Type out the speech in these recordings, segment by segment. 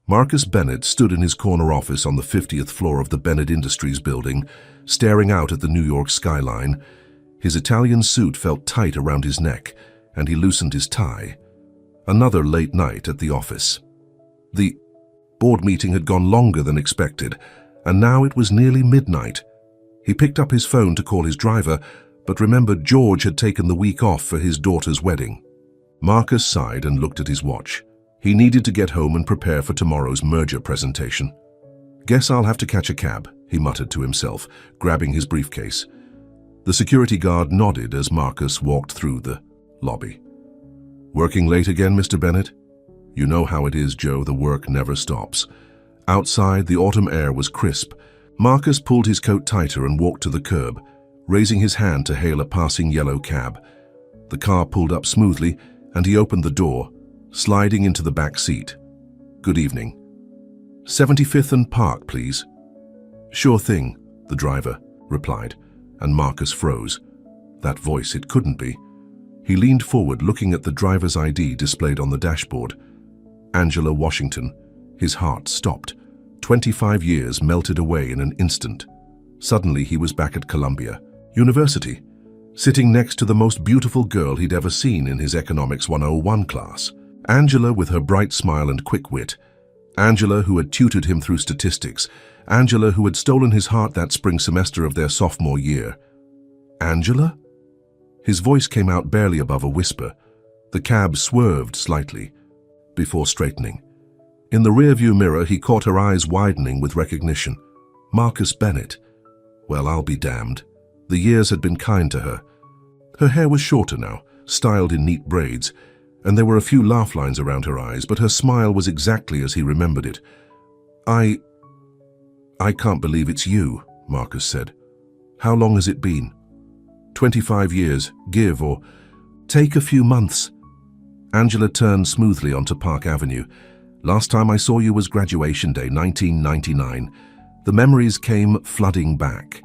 Marcus Bennett stood in his corner office on the 50th floor of the Bennett Industries building, staring out at the New York skyline. His Italian suit felt tight around his neck, and he loosened his tie. Another late night at the office. The board meeting had gone longer than expected, and now it was nearly midnight. He picked up his phone to call his driver, but remembered George had taken the week off for his daughter's wedding. Marcus sighed and looked at his watch. He needed to get home and prepare for tomorrow's merger presentation. "Guess I'll have to catch a cab," he muttered to himself, grabbing his briefcase. The security guard nodded as Marcus walked through the lobby. "Working late again, Mr. Bennett?" "You know how it is, Joe, the work never stops." Outside, the autumn air was crisp. Marcus pulled his coat tighter and walked to the curb, raising his hand to hail a passing yellow cab. The car pulled up smoothly, and he opened the door, sliding into the back seat. "Good evening. 75th and Park, please." "Sure thing," the driver replied, and Marcus froze. That voice, it couldn't be. He leaned forward, looking at the driver's ID displayed on the dashboard. Angela Washington. His heart stopped. 25 years melted away in an instant. Suddenly he was back at Columbia University, sitting next to the most beautiful girl he'd ever seen in his Economics 101 class. Angela with her bright smile and quick wit. Angela who had tutored him through statistics. Angela who had stolen his heart that spring semester of their sophomore year. Angela? His voice came out barely above a whisper. The cab swerved slightly before straightening. In the rearview mirror, he caught her eyes widening with recognition. Marcus Bennett. Well, I'll be damned. The years had been kind to her. Her hair was shorter now, styled in neat braids, and there were a few laugh lines around her eyes, but her smile was exactly as he remembered it. I can't believe it's you," Marcus said. "How long has it been?" 25 years, give or take a few months." Angela turned smoothly onto Park Avenue. "Last time I saw you was graduation day, 1999. The memories came flooding back.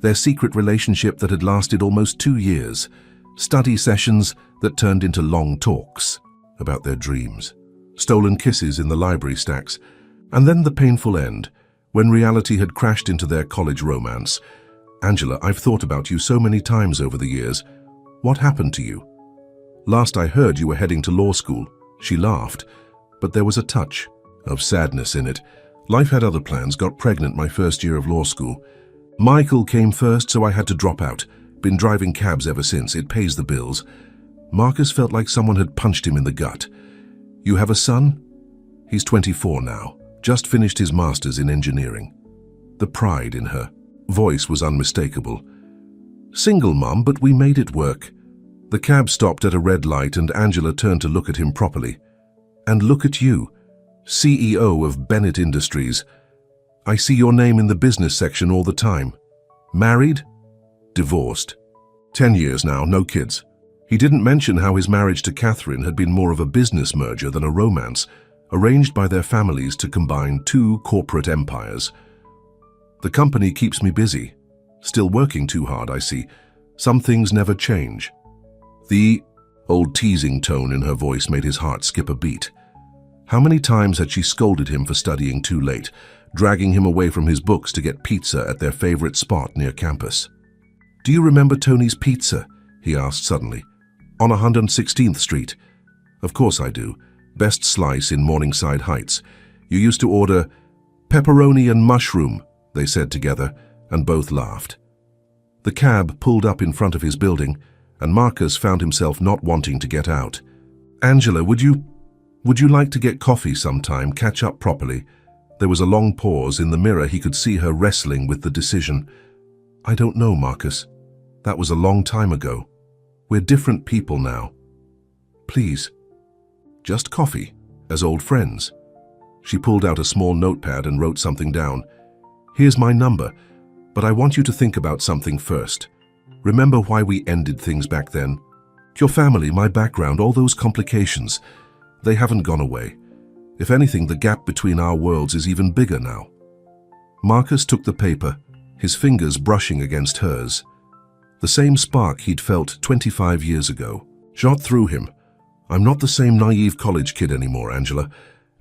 Their secret relationship that had lasted almost 2 years. Study sessions that turned into long talks about their dreams. Stolen kisses in the library stacks. And then the painful end, when reality had crashed into their college romance. Angela, I've thought about you so many times over the years. What happened to you? Last I heard you were heading to law school." She laughed, but there was a touch of sadness in it. "Life had other plans, got pregnant my first year of law school. Michael came first, so I had to drop out. Been driving cabs ever since, it pays the bills." Marcus felt like someone had punched him in the gut. "You have a son?" "He's 24 now, just finished his master's in engineering." The pride in her voice was unmistakable. "Single, Mum, but we made it work." The cab stopped at a red light and Angela turned to look at him properly. "And look at you, CEO of Bennett Industries. I see your name in the business section all the time. Married? Divorced? 10 years now, no kids." He didn't mention how his marriage to Catherine had been more of a business merger than a romance, arranged by their families to combine 2 corporate empires. "The company keeps me busy. Still working too hard, I see. Some things never change." The old teasing tone in her voice made his heart skip a beat. How many times had she scolded him for studying too late, dragging him away from his books to get pizza at their favorite spot near campus? "Do you remember Tony's Pizza?" he asked suddenly. "On 116th Street. "Of course I do. Best slice in Morningside Heights. You used to order pepperoni and mushroom," they said together, and both laughed. The cab pulled up in front of his building, and Marcus found himself not wanting to get out. "Angela, would you like to get coffee sometime, catch up properly?" There was a long pause. In the mirror he could see her wrestling with the decision. "I don't know, Marcus. That was a long time ago. We're different people now. Please, just coffee, as old friends." She pulled out a small notepad and wrote something down. "Here's my number, but I want you to think about something first. Remember why we ended things back then? Your family, my background, all those complications, they haven't gone away. If anything, the gap between our worlds is even bigger now." Marcus took the paper, his fingers brushing against hers. The same spark he'd felt 25 years ago shot through him. "I'm not the same naive college kid anymore, Angela,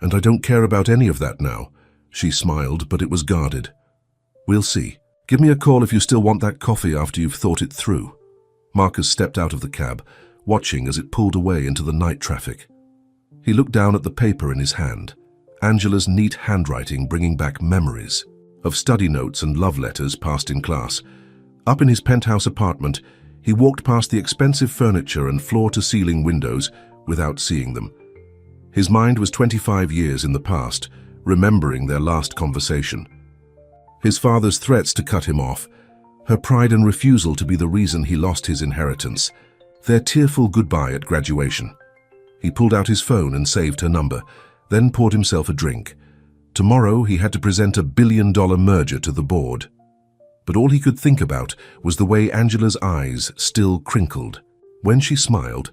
And I don't care about any of that now. She smiled, but it was guarded. We'll see. Give me a call if you still want that coffee after you've thought it through. Marcus stepped out of the cab, watching as it pulled away into the night traffic. He looked down at the paper in his hand, Angela's neat handwriting bringing back memories of study notes and love letters passed in class. Up in his penthouse apartment, he walked past the expensive furniture and floor-to-ceiling windows without seeing them. His mind was 25 years in the past, remembering their last conversation. His father's threats to cut him off, her pride and refusal to be the reason he lost his inheritance, their tearful goodbye at graduation. He pulled out his phone and saved her number, then poured himself a drink. Tomorrow he had to present a billion-dollar merger to the board. But all he could think about was the way Angela's eyes still crinkled when she smiled.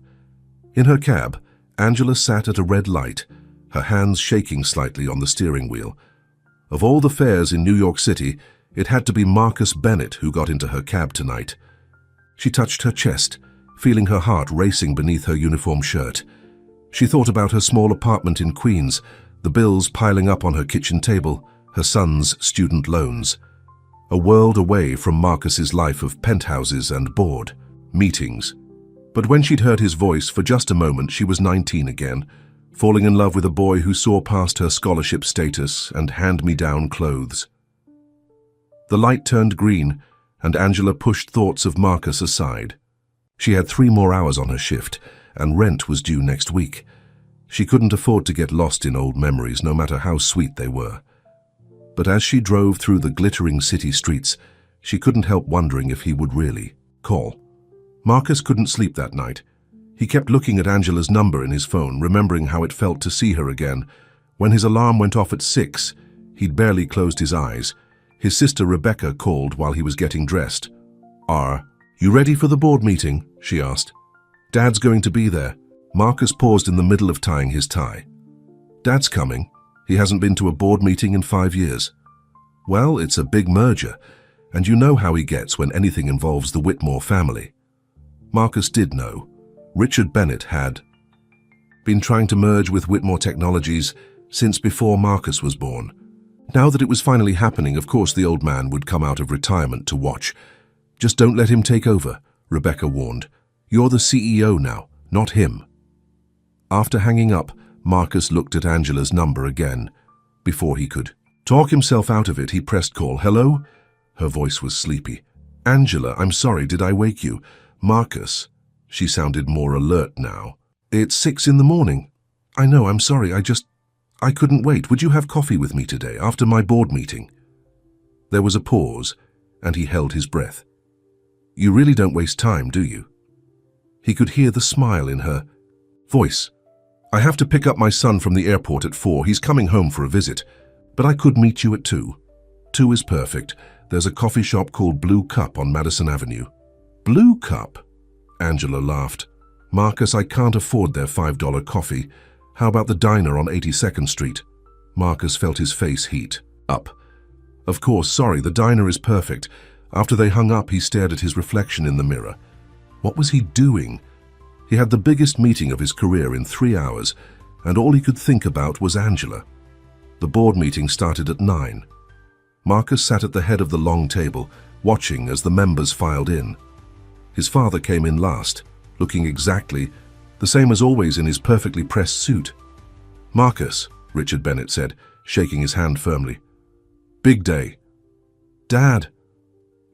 In her cab, Angela sat at a red light, her hands shaking slightly on the steering wheel. Of all the fares in New York City, it had to be Marcus Bennett who got into her cab tonight. She touched her chest, feeling her heart racing beneath her uniform shirt. She thought about her small apartment in Queens, the bills piling up on her kitchen table, her son's student loans. A world away from Marcus's life of penthouses and board meetings. But when she'd heard his voice for just a moment, she was 19 again, falling in love with a boy who saw past her scholarship status and hand-me-down clothes. The light turned green, and Angela pushed thoughts of Marcus aside. She had 3 more hours on her shift, and rent was due next week. She couldn't afford to get lost in old memories, no matter how sweet they were. But as she drove through the glittering city streets, she couldn't help wondering if he would really call. Marcus couldn't sleep that night. He kept looking at Angela's number in his phone, remembering how it felt to see her again. When his alarm went off at 6, he'd barely closed his eyes. His sister Rebecca called while he was getting dressed. You ready for the board meeting?" she asked. "Dad's going to be there." Marcus paused in the middle of tying his tie. "Dad's coming. He hasn't been to a board meeting in 5 years." "Well, it's a big merger, and you know how he gets when anything involves the Whitmore family." Marcus did know. Richard Bennett had been trying to merge with Whitmore Technologies since before Marcus was born. Now that it was finally happening, of course the old man would come out of retirement to watch. "Just don't let him take over," Rebecca warned. "You're the CEO now, not him." After hanging up, Marcus looked at Angela's number again. Before he could talk himself out of it, he pressed call. "Hello?" Her voice was sleepy. "Angela, I'm sorry, did I wake you?" "Marcus." She sounded more alert now. "It's 6 in the morning. I know, I'm sorry, I couldn't wait. Would you have coffee with me today, after my board meeting?" There was a pause, and he held his breath. "You really don't waste time, do you?" He could hear the smile in her voice. "I have to pick up my son from the airport at 4. He's coming home for a visit. But I could meet you at 2. 2 is perfect. There's a coffee shop called Blue Cup on Madison Avenue." "Blue Cup?" Angela laughed. "Marcus, I can't afford their $5 coffee. How about the diner on 82nd Street? Marcus felt his face heat up. "Of course, sorry, the diner is perfect." After they hung up, he stared at his reflection in the mirror. What was he doing? He had the biggest meeting of his career in 3 hours, and all he could think about was Angela. The board meeting started at 9. Marcus sat at the head of the long table, watching as the members filed in. His father came in last, looking exactly the same as always in his perfectly pressed suit. "Marcus," Richard Bennett said, shaking his hand firmly. "Big day." "Dad,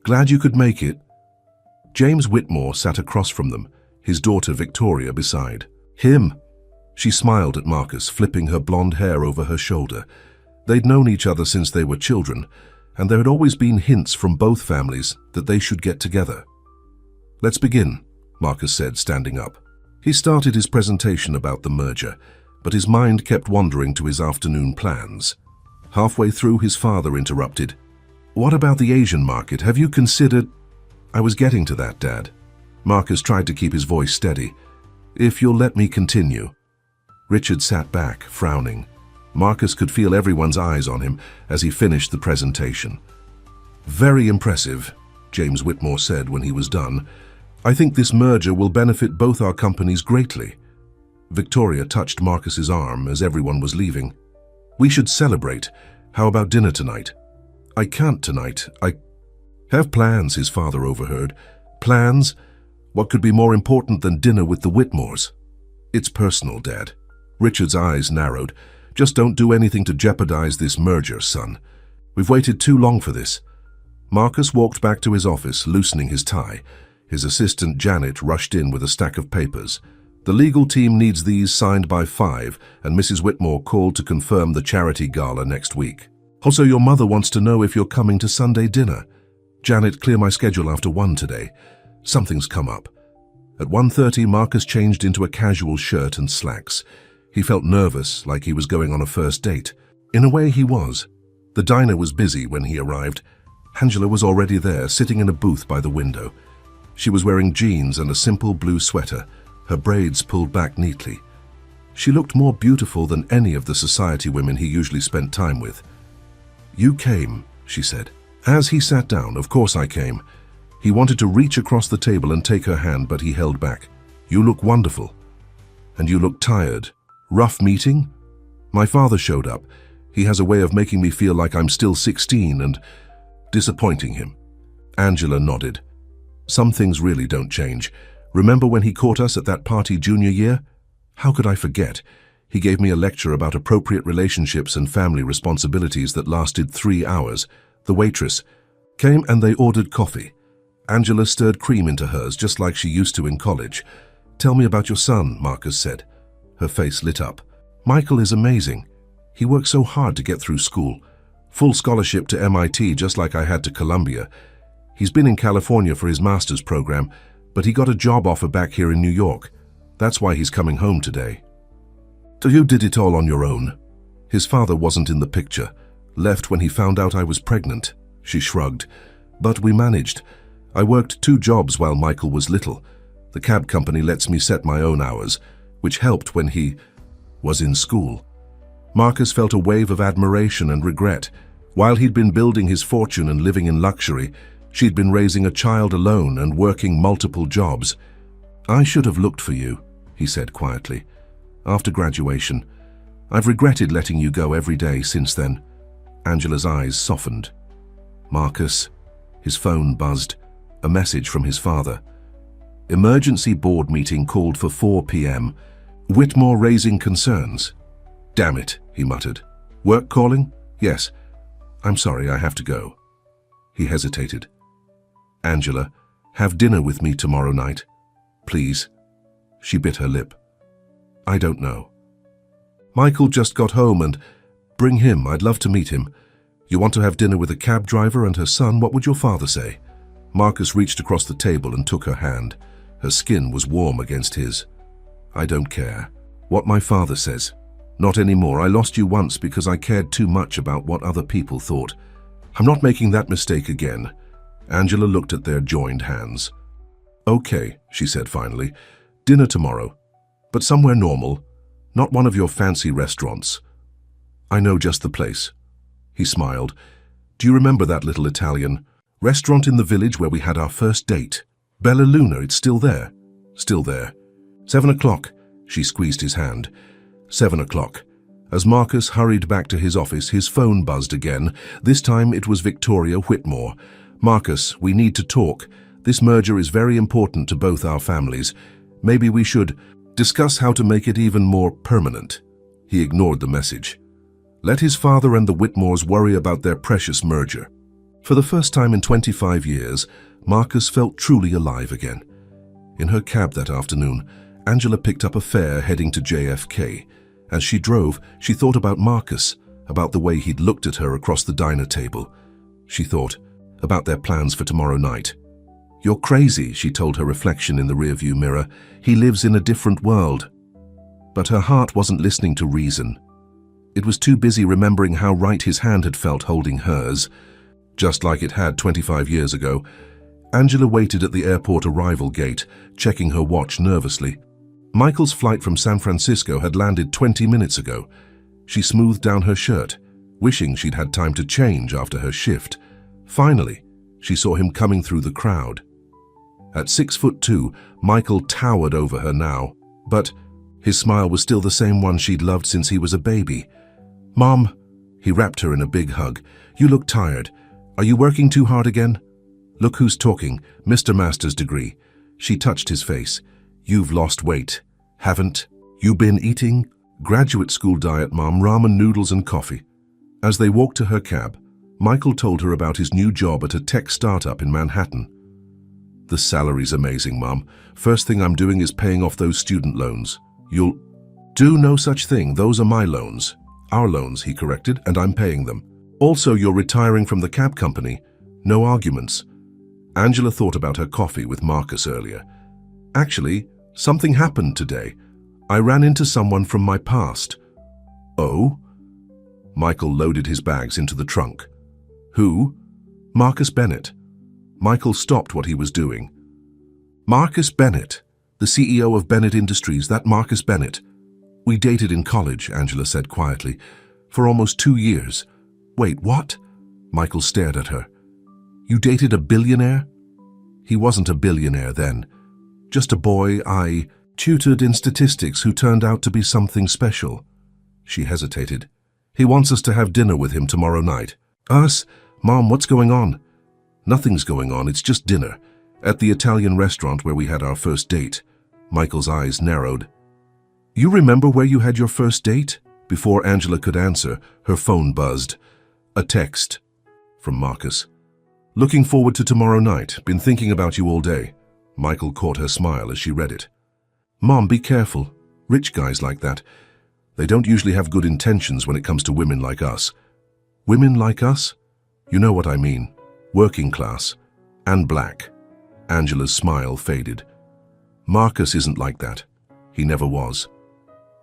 glad you could make it." James Whitmore sat across from them, his daughter Victoria beside him. She smiled at Marcus, flipping her blonde hair over her shoulder. They'd known each other since they were children, and there had always been hints from both families that they should get together. "Let's begin," Marcus said, standing up. He started his presentation about the merger, but his mind kept wandering to his afternoon plans. Halfway through, his father interrupted. "What about the Asian market? Have you considered—" "I was getting to that, Dad." Marcus tried to keep his voice steady. "If you'll let me continue." Richard sat back, frowning. Marcus could feel everyone's eyes on him as he finished the presentation. "Very impressive," James Whitmore said when he was done. "I think this merger will benefit both our companies greatly." Victoria touched Marcus's arm as everyone was leaving. We should celebrate. How about dinner tonight? I can't tonight. I have plans, his father overheard. Plans? What could be more important than dinner with the Whitmores? It's personal, Dad. Richard's eyes narrowed. Just don't do anything to jeopardize this merger, son. We've waited too long for this. Marcus walked back to his office, loosening his tie. His assistant Janet rushed in with a stack of papers. The legal team needs these signed by 5, and Mrs. Whitmore called to confirm the charity gala next week. Also, your mother wants to know if you're coming to Sunday dinner. Janet, clear my schedule after 1 today. Something's come up. At 1:30, Marcus changed into a casual shirt and slacks. He felt nervous, like he was going on a first date. In a way, he was. The diner was busy when he arrived. Angela was already there, sitting in a booth by the window. She was wearing jeans and a simple blue sweater, her braids pulled back neatly. She looked more beautiful than any of the society women he usually spent time with. "You came," she said. As he sat down, "Of course I came." He wanted to reach across the table and take her hand, but he held back. "You look wonderful. And you look tired. Rough meeting?" "My father showed up. He has a way of making me feel like I'm still 16 and disappointing him." Angela nodded. "Some things really don't change. Remember when he caught us at that party junior year? How could I forget? He gave me a lecture about appropriate relationships and family responsibilities that lasted 3 hours. The waitress came and they ordered coffee. Angela stirred cream into hers just like she used to in college. "Tell me about your son," Marcus said. Her face lit up. "Michael is amazing. He worked so hard to get through school. Full scholarship to MIT just like I had to Columbia. He's been in California for his master's program, but he got a job offer back here in New York. That's why he's coming home today." "So you did it all on your own?" His father wasn't in the picture. "Left when he found out I was pregnant." She shrugged. "But we managed. I worked 2 jobs while Michael was little. The cab company lets me set my own hours, which helped when he was in school." Marcus felt a wave of admiration and regret. While he'd been building his fortune and living in luxury, she'd been raising a child alone and working multiple jobs. "I should have looked for you," he said quietly. "After graduation. I've regretted letting you go every day since then." Angela's eyes softened. "Marcus." His phone buzzed. A message from his father. "Emergency board meeting called for 4 p.m. Whitmore raising concerns." "Damn it," he muttered. "Work calling?" "Yes. I'm sorry, I have to go." He hesitated. "Angela, have dinner with me tomorrow night, please." She bit her lip. "I don't know." "Michael just got home and bring him. I'd love to meet him. You want to have dinner with a cab driver and her son? What would your father say?" Marcus reached across the table and took her hand. Her skin was warm against his. "I don't care what my father says. Not anymore. I lost you once because I cared too much about what other people thought. I'm not making that mistake again." Angela looked at their joined hands. "Okay," she said finally. "Dinner tomorrow. But somewhere normal. Not one of your fancy restaurants. I know just the place." He smiled. "Do you remember that little Italian restaurant in the village where we had our first date? Bella Luna, it's still there." "Still there." 7 o'clock. She squeezed his hand. 7 o'clock. As Marcus hurried back to his office, his phone buzzed again. This time it was Victoria Whitmore. "Marcus, we need to talk. This merger is very important to both our families. Maybe we should discuss how to make it even more permanent." He ignored the message. Let his father and the Whitmores worry about their precious merger. For the first time in 25 years, Marcus felt truly alive again. In her cab that afternoon, Angela picked up a fare heading to JFK. As she drove, she thought about Marcus, about the way he'd looked at her across the diner table. She thought about their plans for tomorrow night. "You're crazy," she told her reflection in the rearview mirror. "He lives in a different world." But her heart wasn't listening to reason. It was too busy remembering how right his hand had felt holding hers, just like it had 25 years ago. Angela waited at the airport arrival gate, checking her watch nervously. Michael's flight from San Francisco had landed 20 minutes ago. She smoothed down her shirt, wishing she'd had time to change after her shift. Finally, she saw him coming through the crowd. At 6'2", Michael towered over her now, but his smile was still the same one she'd loved since he was a baby. Mom, he wrapped her in a big hug. You look tired. Are you working too hard again? Look who's talking, Mr. Master's degree. She touched his face. You've lost weight, haven't you been eating? Graduate school diet, Mom, ramen noodles and coffee. As they walked to her cab, Michael told her about his new job at a tech startup in Manhattan. The salary's amazing, Mom. First thing I'm doing is paying off those student loans. You'll do no such thing. Those are my loans. Our loans, he corrected, and I'm paying them. Also, you're retiring from the cab company. No arguments. Angela thought about her coffee with Marcus earlier. Actually, something happened today. I ran into someone from my past. Oh? Michael loaded his bags into the trunk. Who? Marcus Bennett. Michael stopped what he was doing. Marcus Bennett, the CEO of Bennett Industries, that Marcus Bennett. We dated in college, Angela said quietly, for almost 2 years. Wait, what? Michael stared at her. You dated a billionaire? He wasn't a billionaire then. Just a boy I tutored in statistics who turned out to be something special. She hesitated. He wants us to have dinner with him tomorrow night. Us? Mom, what's going on? Nothing's going on, it's just dinner. At the Italian restaurant where we had our first date. Michael's eyes narrowed. You remember where you had your first date? Before Angela could answer, her phone buzzed. A text from Marcus. Looking forward to tomorrow night. Been thinking about you all day. Michael caught her smile as she read it. Mom, be careful. Rich guys like that. They don't usually have good intentions when it comes to women like us. Women like us? You know what I mean. Working class. And black. Angela's smile faded. Marcus isn't like that. He never was.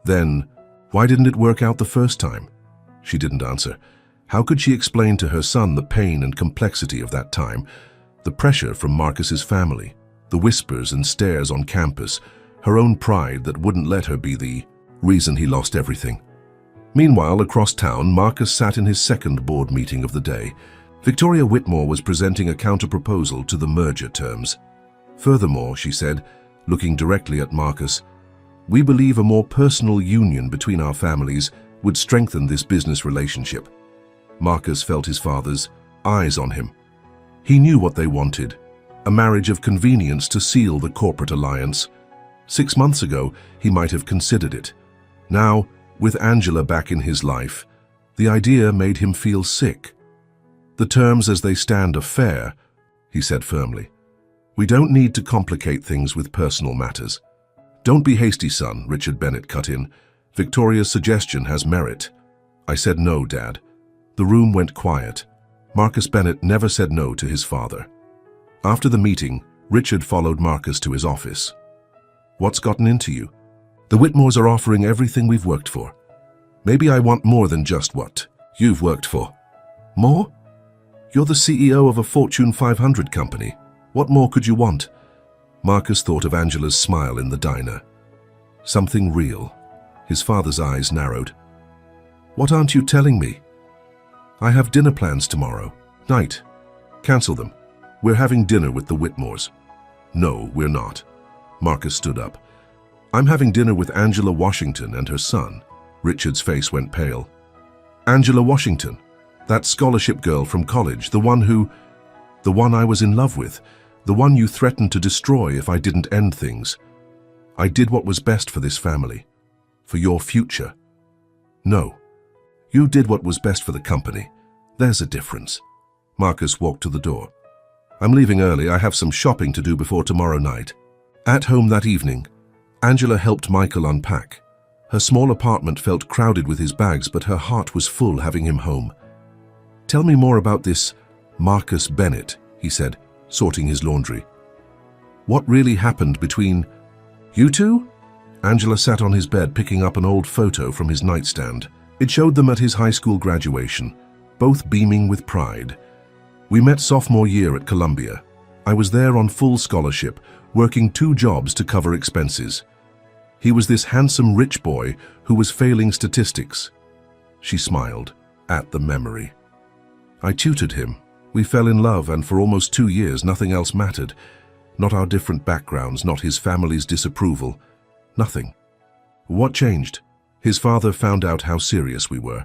Then, why didn't it work out the first time? She didn't answer. How could she explain to her son the pain and complexity of that time? The pressure from Marcus's family, the whispers and stares on campus, her own pride that wouldn't let her be the reason he lost everything. Meanwhile, across town, Marcus sat in his second board meeting of the day. Victoria Whitmore was presenting a counter-proposal to the merger terms. Furthermore, she said, looking directly at Marcus, we believe a more personal union between our families would strengthen this business relationship. Marcus felt his father's eyes on him. He knew what they wanted, a marriage of convenience to seal the corporate alliance. 6 months ago, he might have considered it. Now, with Angela back in his life, the idea made him feel sick. The terms as they stand are fair, he said firmly. We don't need to complicate things with personal matters. Don't be hasty, son, Richard Bennett cut in. Victoria's suggestion has merit. I said no, Dad. The room went quiet. Marcus Bennett never said no to his father. After the meeting, Richard followed Marcus to his office. What's gotten into you? The Whitmores are offering everything we've worked for. Maybe I want more than just what you've worked for. More? You're the CEO of a Fortune 500 company. What more could you want? Marcus thought of Angela's smile in the diner. Something real. His father's eyes narrowed. What aren't you telling me? I have dinner plans tomorrow night. Cancel them. We're having dinner with the Whitmores. No, we're not. Marcus stood up. I'm having dinner with Angela Washington and her son. Richard's face went pale. Angela Washington, that scholarship girl from college, the one I was in love with, the one you threatened to destroy if I didn't end things. I did what was best for this family, for your future. No, you did what was best for the company. There's a difference. Marcus walked to the door. I'm leaving early. I have some shopping to do before tomorrow night. At home that evening, Angela helped Michael unpack. Her small apartment felt crowded with his bags, but her heart was full having him home. Tell me more about this Marcus Bennett, he said, sorting his laundry. What really happened between you two? Angela sat on his bed picking up an old photo from his nightstand. It showed them at his high school graduation, both beaming with pride. We met sophomore year at Columbia. I was there on full scholarship, working 2 jobs to cover expenses. He was this handsome rich boy who was failing statistics. She smiled at the memory. I tutored him. We fell in love, and for almost 2 years nothing else mattered. Not our different backgrounds, not his family's disapproval. Nothing. What changed? His father found out how serious we were.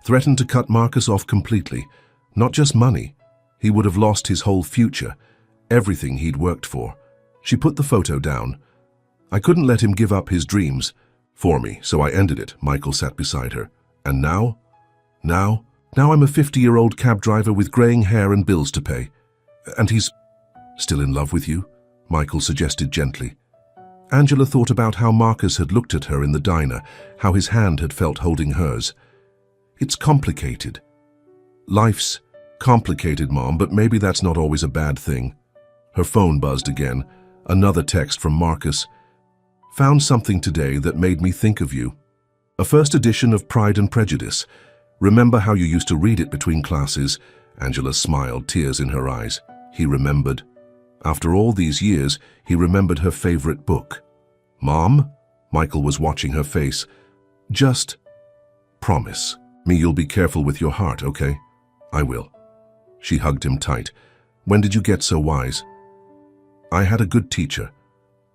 threatened to cut Marcus off completely. Not just money. He would have lost his whole future, everything he'd worked for. She put the photo down. I couldn't let him give up his dreams for me, so I ended it. Michael sat beside her. And now? Now I'm a 50-year-old cab driver with graying hair and bills to pay. And he's still in love with you? Michael suggested gently. Angela thought about how Marcus had looked at her in the diner, how his hand had felt holding hers. It's complicated. Life's complicated, Mom, but maybe that's not always a bad thing. Her phone buzzed again. Another text from Marcus. Found something today that made me think of you. A first edition of Pride and Prejudice. Remember how you used to read it between classes? Angela smiled, tears in her eyes. He remembered. After all these years, he remembered her favorite book. Mom? Michael was watching her face. Just promise me you'll be careful with your heart, okay? I will. She hugged him tight. When did you get so wise? I had a good teacher.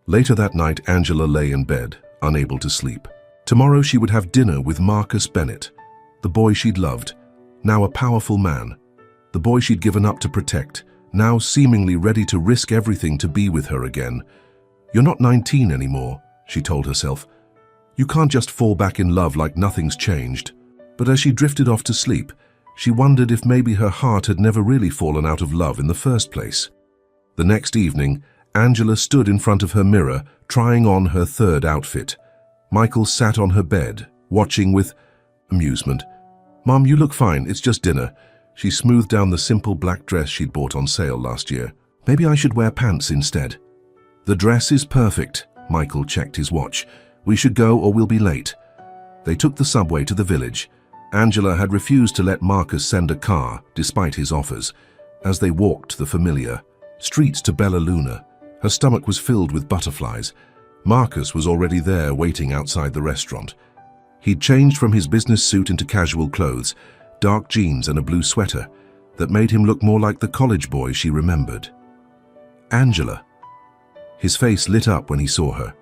Later that night, Angela lay in bed, unable to sleep. Tomorrow she would have dinner with Marcus Bennett, the boy she'd loved, now a powerful man, the boy she'd given up to protect, now seemingly ready to risk everything to be with her again. You're not 19 anymore, she told herself. You can't just fall back in love like nothing's changed. But as she drifted off to sleep, she wondered if maybe her heart had never really fallen out of love in the first place. The next evening, Angela stood in front of her mirror, trying on her third outfit. Michael sat on her bed, watching with amusement. Mom, you look fine, it's just dinner. She smoothed down the simple black dress she'd bought on sale last year. Maybe I should wear pants instead. The dress is perfect. Michael checked his watch. We should go or we'll be late. They took the subway to the village. Angela had refused to let Marcus send a car, despite his offers. As they walked the familiar streets to Bella Luna, her stomach was filled with butterflies. Marcus was already there waiting outside the restaurant. He'd changed from his business suit into casual clothes, dark jeans and a blue sweater, that made him look more like the college boy she remembered. Angela. His face lit up when he saw her.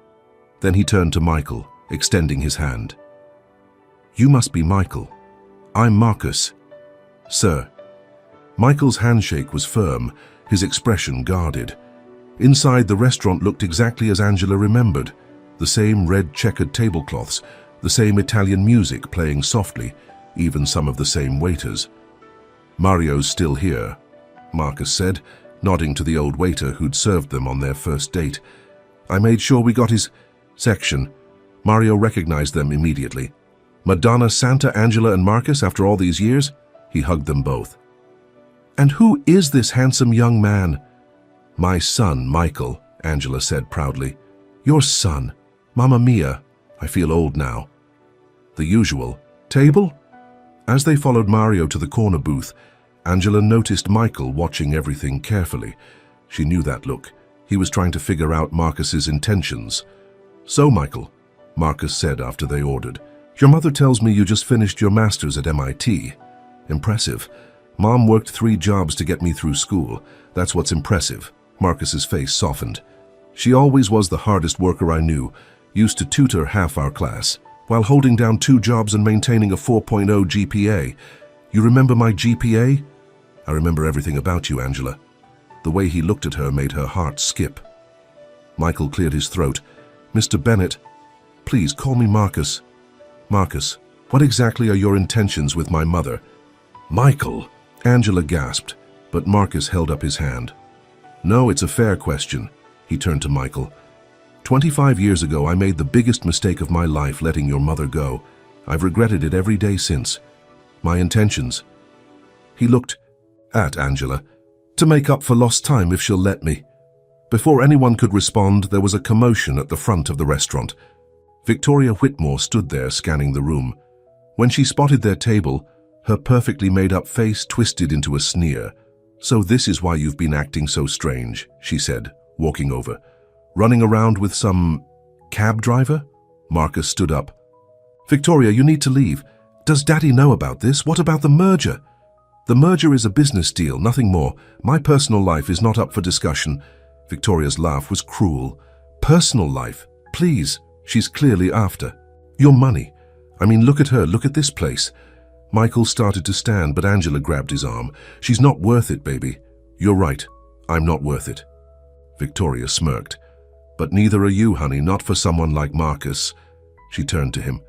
Then he turned to Michael, extending his hand. You must be Michael. I'm Marcus. Sir. Michael's handshake was firm, his expression guarded. Inside, the restaurant looked exactly as Angela remembered. The same red checkered tablecloths, the same Italian music playing softly, even some of the same waiters. Mario's still here, Marcus said, nodding to the old waiter who'd served them on their first date. I made sure we got his section. Mario recognized them immediately. Madonna, Santa, Angela, and Marcus after all these years? He hugged them both. And who is this handsome young man? My son, Michael, Angela said proudly. Your son. Mamma mia, I feel old now. The usual. Table? As they followed Mario to the corner booth, Angela noticed Michael watching everything carefully. She knew that look. He was trying to figure out Marcus's intentions. So, Michael, Marcus said after they ordered, your mother tells me you just finished your master's at MIT. Impressive. Mom worked 3 jobs to get me through school. That's what's impressive. Marcus's face softened. She always was the hardest worker I knew, used to tutor half our class, while holding down 2 jobs and maintaining a 4.0 GPA. You remember my GPA? I remember everything about you, Angela. The way he looked at her made her heart skip. Michael cleared his throat. Mr. Bennett, please call me Marcus. Marcus, what exactly are your intentions with my mother? Michael, Angela gasped, but Marcus held up his hand. No, it's a fair question. He turned to Michael. 25 years ago, I made the biggest mistake of my life letting your mother go. I've regretted it every day since. My intentions. He looked at Angela, to make up for lost time if she'll let me. Before anyone could respond, there was a commotion at the front of the restaurant. Victoria Whitmore stood there scanning the room. When she spotted their table, her perfectly made-up face twisted into a sneer. So this is why you've been acting so strange, she said, walking over. Running around with some cab driver? Marcus stood up. Victoria, you need to leave. Does Daddy know about this? What about the merger? The merger is a business deal, nothing more. My personal life is not up for discussion. Victoria's laugh was cruel. Personal life? Please, she's clearly after. Your money. I mean, look at her, look at this place. Michael started to stand, but Angela grabbed his arm. "She's not worth it, baby." "You're right. I'm not worth it." Victoria smirked. "But neither are you, honey, not for someone like Marcus." She turned to him.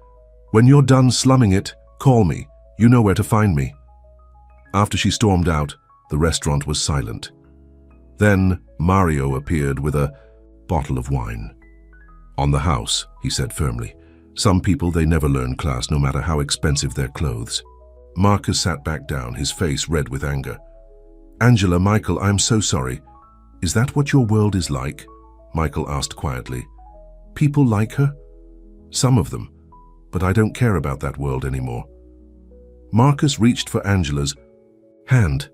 "When you're done slumming it, call me. You know where to find me." After she stormed out, the restaurant was silent. Then Mario appeared with a bottle of wine. "On the house," he said firmly. "Some people, they never learn class, no matter how expensive their clothes." Marcus sat back down, his face red with anger. "Angela, Michael, I'm so sorry. Is that what your world is like?" Michael asked quietly. "People like her?" "Some of them, but I don't care about that world anymore." Marcus reached for Angela's hand.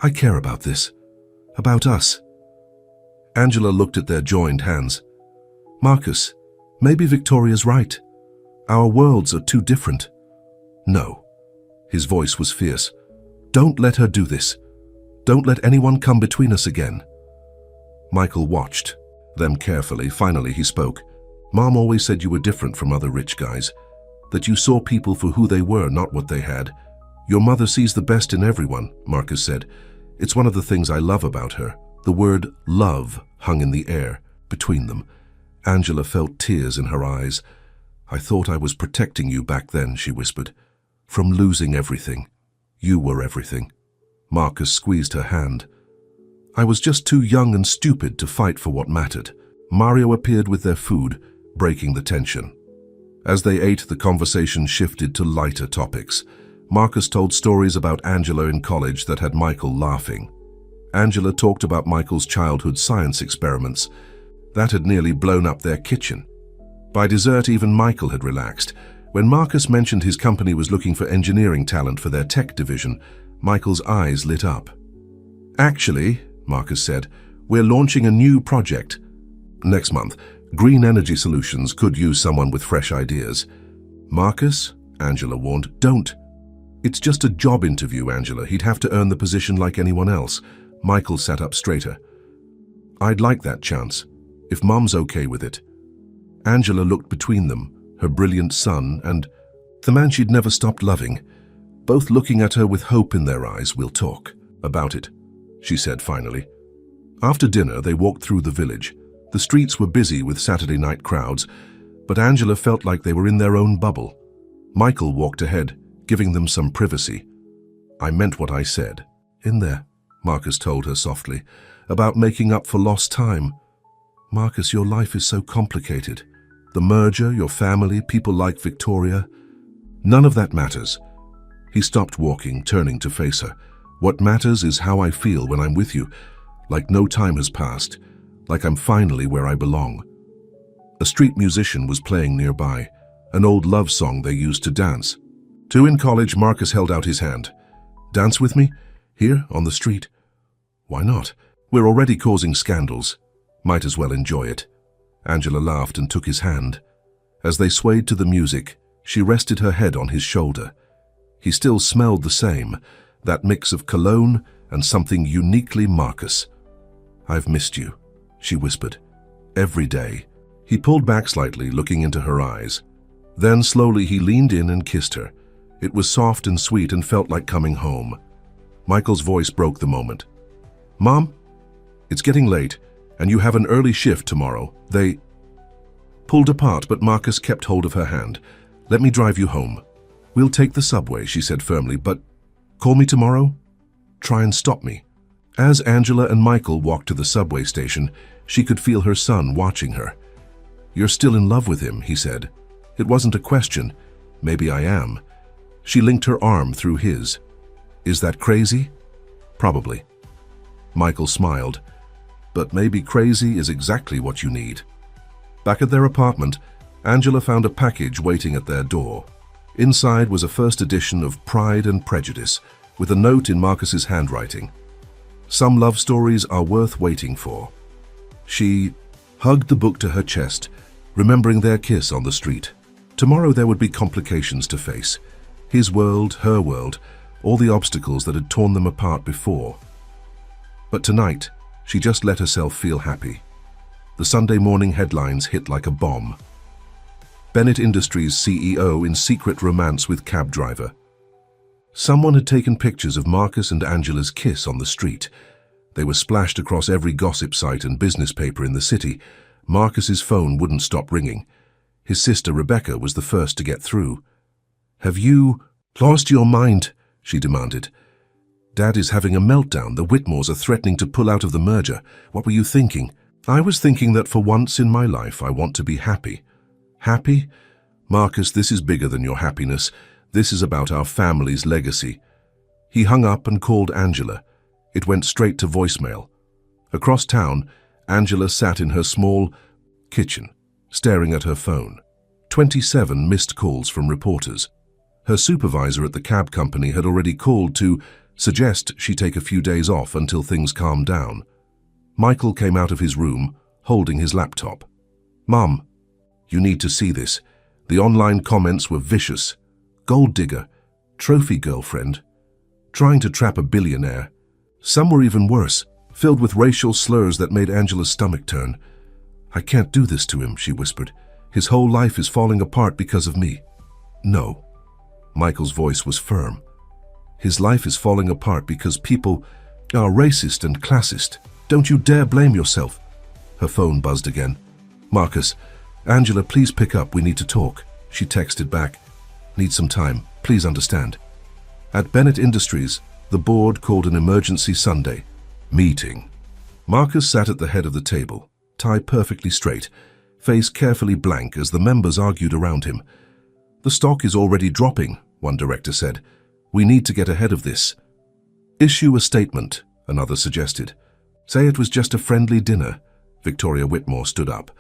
"I care about this. About us." Angela looked at their joined hands. "Marcus, maybe Victoria's right. Our worlds are too different." "No." His voice was fierce. "Don't let her do this. Don't let anyone come between us again." Michael watched them carefully. Finally, he spoke. "Mom always said you were different from other rich guys, that you saw people for who they were, not what they had. Your mother sees the best in everyone," Marcus said. "It's one of the things I love about her." The word love hung in the air between them. Angela felt tears in her eyes. "I thought I was protecting you back then," she whispered. "From losing everything. You were everything." Marcus squeezed her hand. "I was just too young and stupid to fight for what mattered." Mario appeared with their food, breaking the tension. As they ate, the conversation shifted to lighter topics. Marcus told stories about Angela in college that had Michael laughing. Angela talked about Michael's childhood science experiments that had nearly blown up their kitchen. By dessert, even Michael had relaxed. When Marcus mentioned his company was looking for engineering talent for their tech division, Michael's eyes lit up. "Actually," Marcus said, "we're launching a new project next month. Green energy solutions could use someone with fresh ideas." "Marcus," Angela warned, "don't. It's just a job interview, Angela. He'd have to earn the position like anyone else." Michael sat up straighter. "I'd like that chance, if Mom's okay with it." Angela looked between them, her brilliant son and the man she'd never stopped loving, both looking at her with hope in their eyes. "We'll talk about it," she said finally. After dinner, they walked through the village. The streets were busy with Saturday night crowds, but Angela felt like they were in their own bubble. Michael walked ahead, giving them some privacy. "I meant what I said. In there," Marcus told her softly, "about making up for lost time. Marcus, your life is so complicated. The merger, your family, people like Victoria. None of that matters." He stopped walking, turning to face her. "What matters is how I feel when I'm with you, like no time has passed, like I'm finally where I belong." A street musician was playing nearby, an old love song they used to dance. "Two in college," Marcus held out his hand. "Dance with me? Here, on the street?" "Why not? We're already causing scandals. Might as well enjoy it." Angela laughed and took his hand. As they swayed to the music, she rested her head on his shoulder. He still smelled the same, that mix of cologne and something uniquely Marcus. "I've missed you," she whispered. "Every day." He pulled back slightly, looking into her eyes. Then slowly he leaned in and kissed her. It was soft and sweet and felt like coming home. Michael's voice broke the moment. "Mom, it's getting late, and you have an early shift tomorrow." They pulled apart, but Marcus kept hold of her hand. "Let me drive you home." "We'll take the subway," she said firmly, "but call me tomorrow. Try and stop me." As Angela and Michael walked to the subway station, she could feel her son watching her. "You're still in love with him," he said. It wasn't a question. "Maybe I am." She linked her arm through his. "Is that crazy?" "Probably." Michael smiled. "But maybe crazy is exactly what you need." Back at their apartment, Angela found a package waiting at their door. Inside was a first edition of Pride and Prejudice, with a note in Marcus's handwriting. "Some love stories are worth waiting for." She hugged the book to her chest, remembering their kiss on the street. Tomorrow there would be complications to face. His world, her world, all the obstacles that had torn them apart before. But tonight, she just let herself feel happy. The Sunday morning headlines hit like a bomb. Bennett Industries CEO in secret romance with cab driver. Someone had taken pictures of Marcus and Angela's kiss on the street. They were splashed across every gossip site and business paper in the city. Marcus's phone wouldn't stop ringing. His sister Rebecca was the first to get through. "Have you lost your mind?" she demanded. "Dad is having a meltdown. The Whitmores are threatening to pull out of the merger. What were you thinking?" "I was thinking that for once in my life I want to be happy." "Happy? Marcus, this is bigger than your happiness. This is about our family's legacy." He hung up and called Angela. It went straight to voicemail. Across town, Angela sat in her small kitchen, staring at her phone. 27 missed calls from reporters. Her supervisor at the cab company had already called to suggest she take a few days off until things calmed down. Michael came out of his room, holding his laptop. "Mom, you need to see this. The online comments were vicious. Gold digger, trophy girlfriend, trying to trap a billionaire. Some were even worse, filled with racial slurs that made Angela's stomach turn. I can't do this to him," she whispered. "His whole life is falling apart because of me." "No." Michael's voice was firm. "His life is falling apart because people are racist and classist. Don't you dare blame yourself." Her phone buzzed again. "Marcus, Angela, please pick up. We need to talk." She texted back. "Need some time. Please understand." At Bennett Industries, the board called an emergency Sunday meeting. Marcus sat at the head of the table, tie perfectly straight, face carefully blank as the members argued around him. "The stock is already dropping," one director said. "We need to get ahead of this." "Issue a statement," another suggested. "Say it was just a friendly dinner." Victoria Whitmore stood up.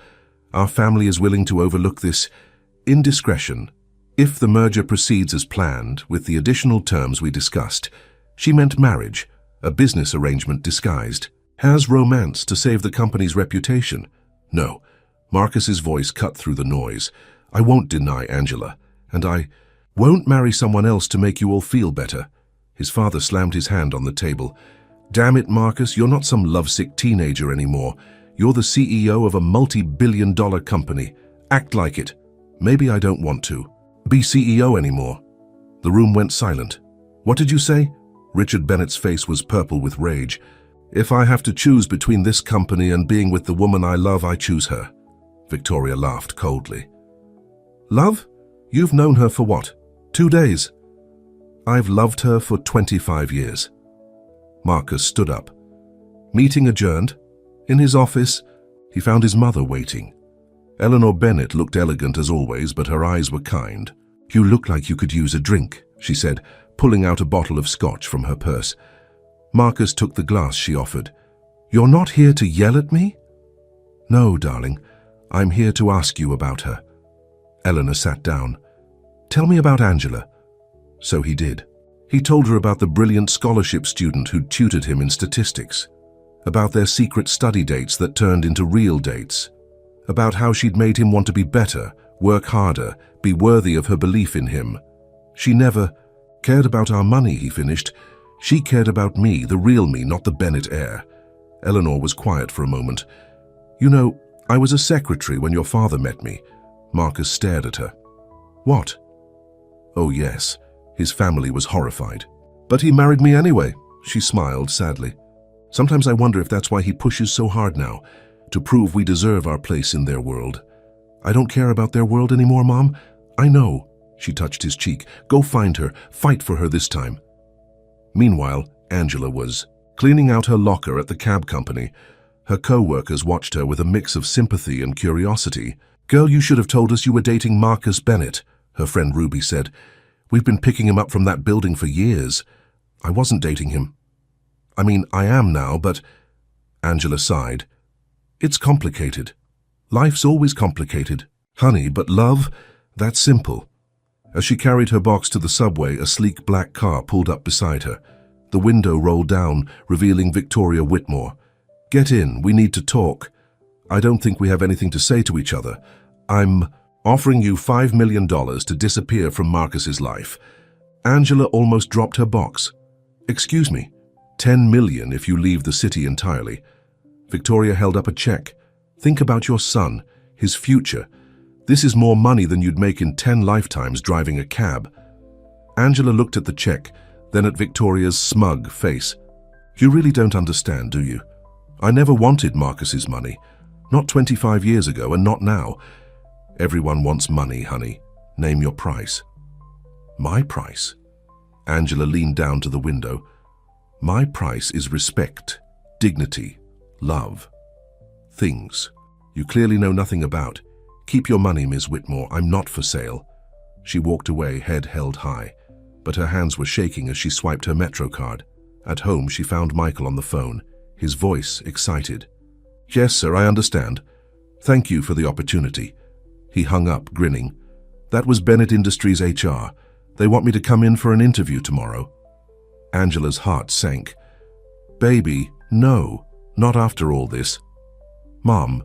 "Our family is willing to overlook this indiscretion if the merger proceeds as planned with the additional terms we discussed." She meant marriage, a business arrangement disguised. "Has romance to save the company's reputation?" "No." Marcus's voice cut through the noise. "I won't deny Angela, and I won't marry someone else to make you all feel better." His father slammed his hand on the table. "Damn it, Marcus, you're not some lovesick teenager anymore. You're the CEO of a multi-billion-dollar company. Act like it." "Maybe I don't want to be CEO anymore." The room went silent. "What did you say?" Richard Bennett's face was purple with rage. "If I have to choose between this company and being with the woman I love, I choose her." Victoria laughed coldly. "Love? You've known her for what? 2 days?" "I've loved her for 25 years. Marcus stood up. Meeting adjourned. In his office, he found his mother waiting. Eleanor Bennett looked elegant as always, but her eyes were kind. "You look like you could use a drink," she said, pulling out a bottle of scotch from her purse. Marcus took the glass she offered. "You're not here to yell at me?" "No, darling. I'm here to ask you about her." Eleanor sat down. "Tell me about Angela." So he did. He told her about the brilliant scholarship student who'd tutored him in statistics, about their secret study dates that turned into real dates, about how she'd made him want to be better, work harder, be worthy of her belief in him. "She never cared about our money," he finished. "She cared about me, the real me, not the Bennett heir." Eleanor was quiet for a moment. "You know, I was a secretary when your father met me." Marcus stared at her. "What?" "Oh yes." His family was horrified. "But he married me anyway." She smiled sadly. "Sometimes I wonder if that's why he pushes so hard now, to prove we deserve our place in their world." "I don't care about their world anymore, Mom. I know." She touched his cheek. "Go find her. Fight for her this time." Meanwhile, Angela was cleaning out her locker at the cab company. Her co-workers watched her with a mix of sympathy and curiosity. "Girl, you should have told us you were dating Marcus Bennett," her friend Ruby said. "We've been picking him up from that building for years." "I wasn't dating him. I mean, I am now, but—" Angela sighed. "It's complicated. Life's always complicated, honey, but love, that's simple." As she carried her box to the subway, a sleek black car pulled up beside her. The window rolled down, revealing Victoria Whitmore. "Get in, we need to talk. I don't think we have anything to say to each other. I'm offering you $5 million to disappear from Marcus's life." Angela almost dropped her box. "Excuse me, $10 million if you leave the city entirely." Victoria held up a check. "Think about your son, his future. This is more money than you'd make in 10 lifetimes driving a cab." Angela looked at the check, then at Victoria's smug face. You really don't understand, do you? I never wanted Marcus's money. Not 25 years ago and not now. Everyone wants money, honey. Name your price. My price? Angela leaned down to the window. My price is respect, dignity, love. Things you clearly know nothing about. Keep your money, Ms. Whitmore. I'm not for sale. She walked away, head held high, but her hands were shaking as she swiped her Metro card. At home, she found Michael on the phone, his voice excited. Yes, sir, I understand. Thank you for the opportunity. He hung up, grinning. That was Bennett Industries HR. They want me to come in for an interview tomorrow. Angela's heart sank. Baby, no, not after all this. Mom,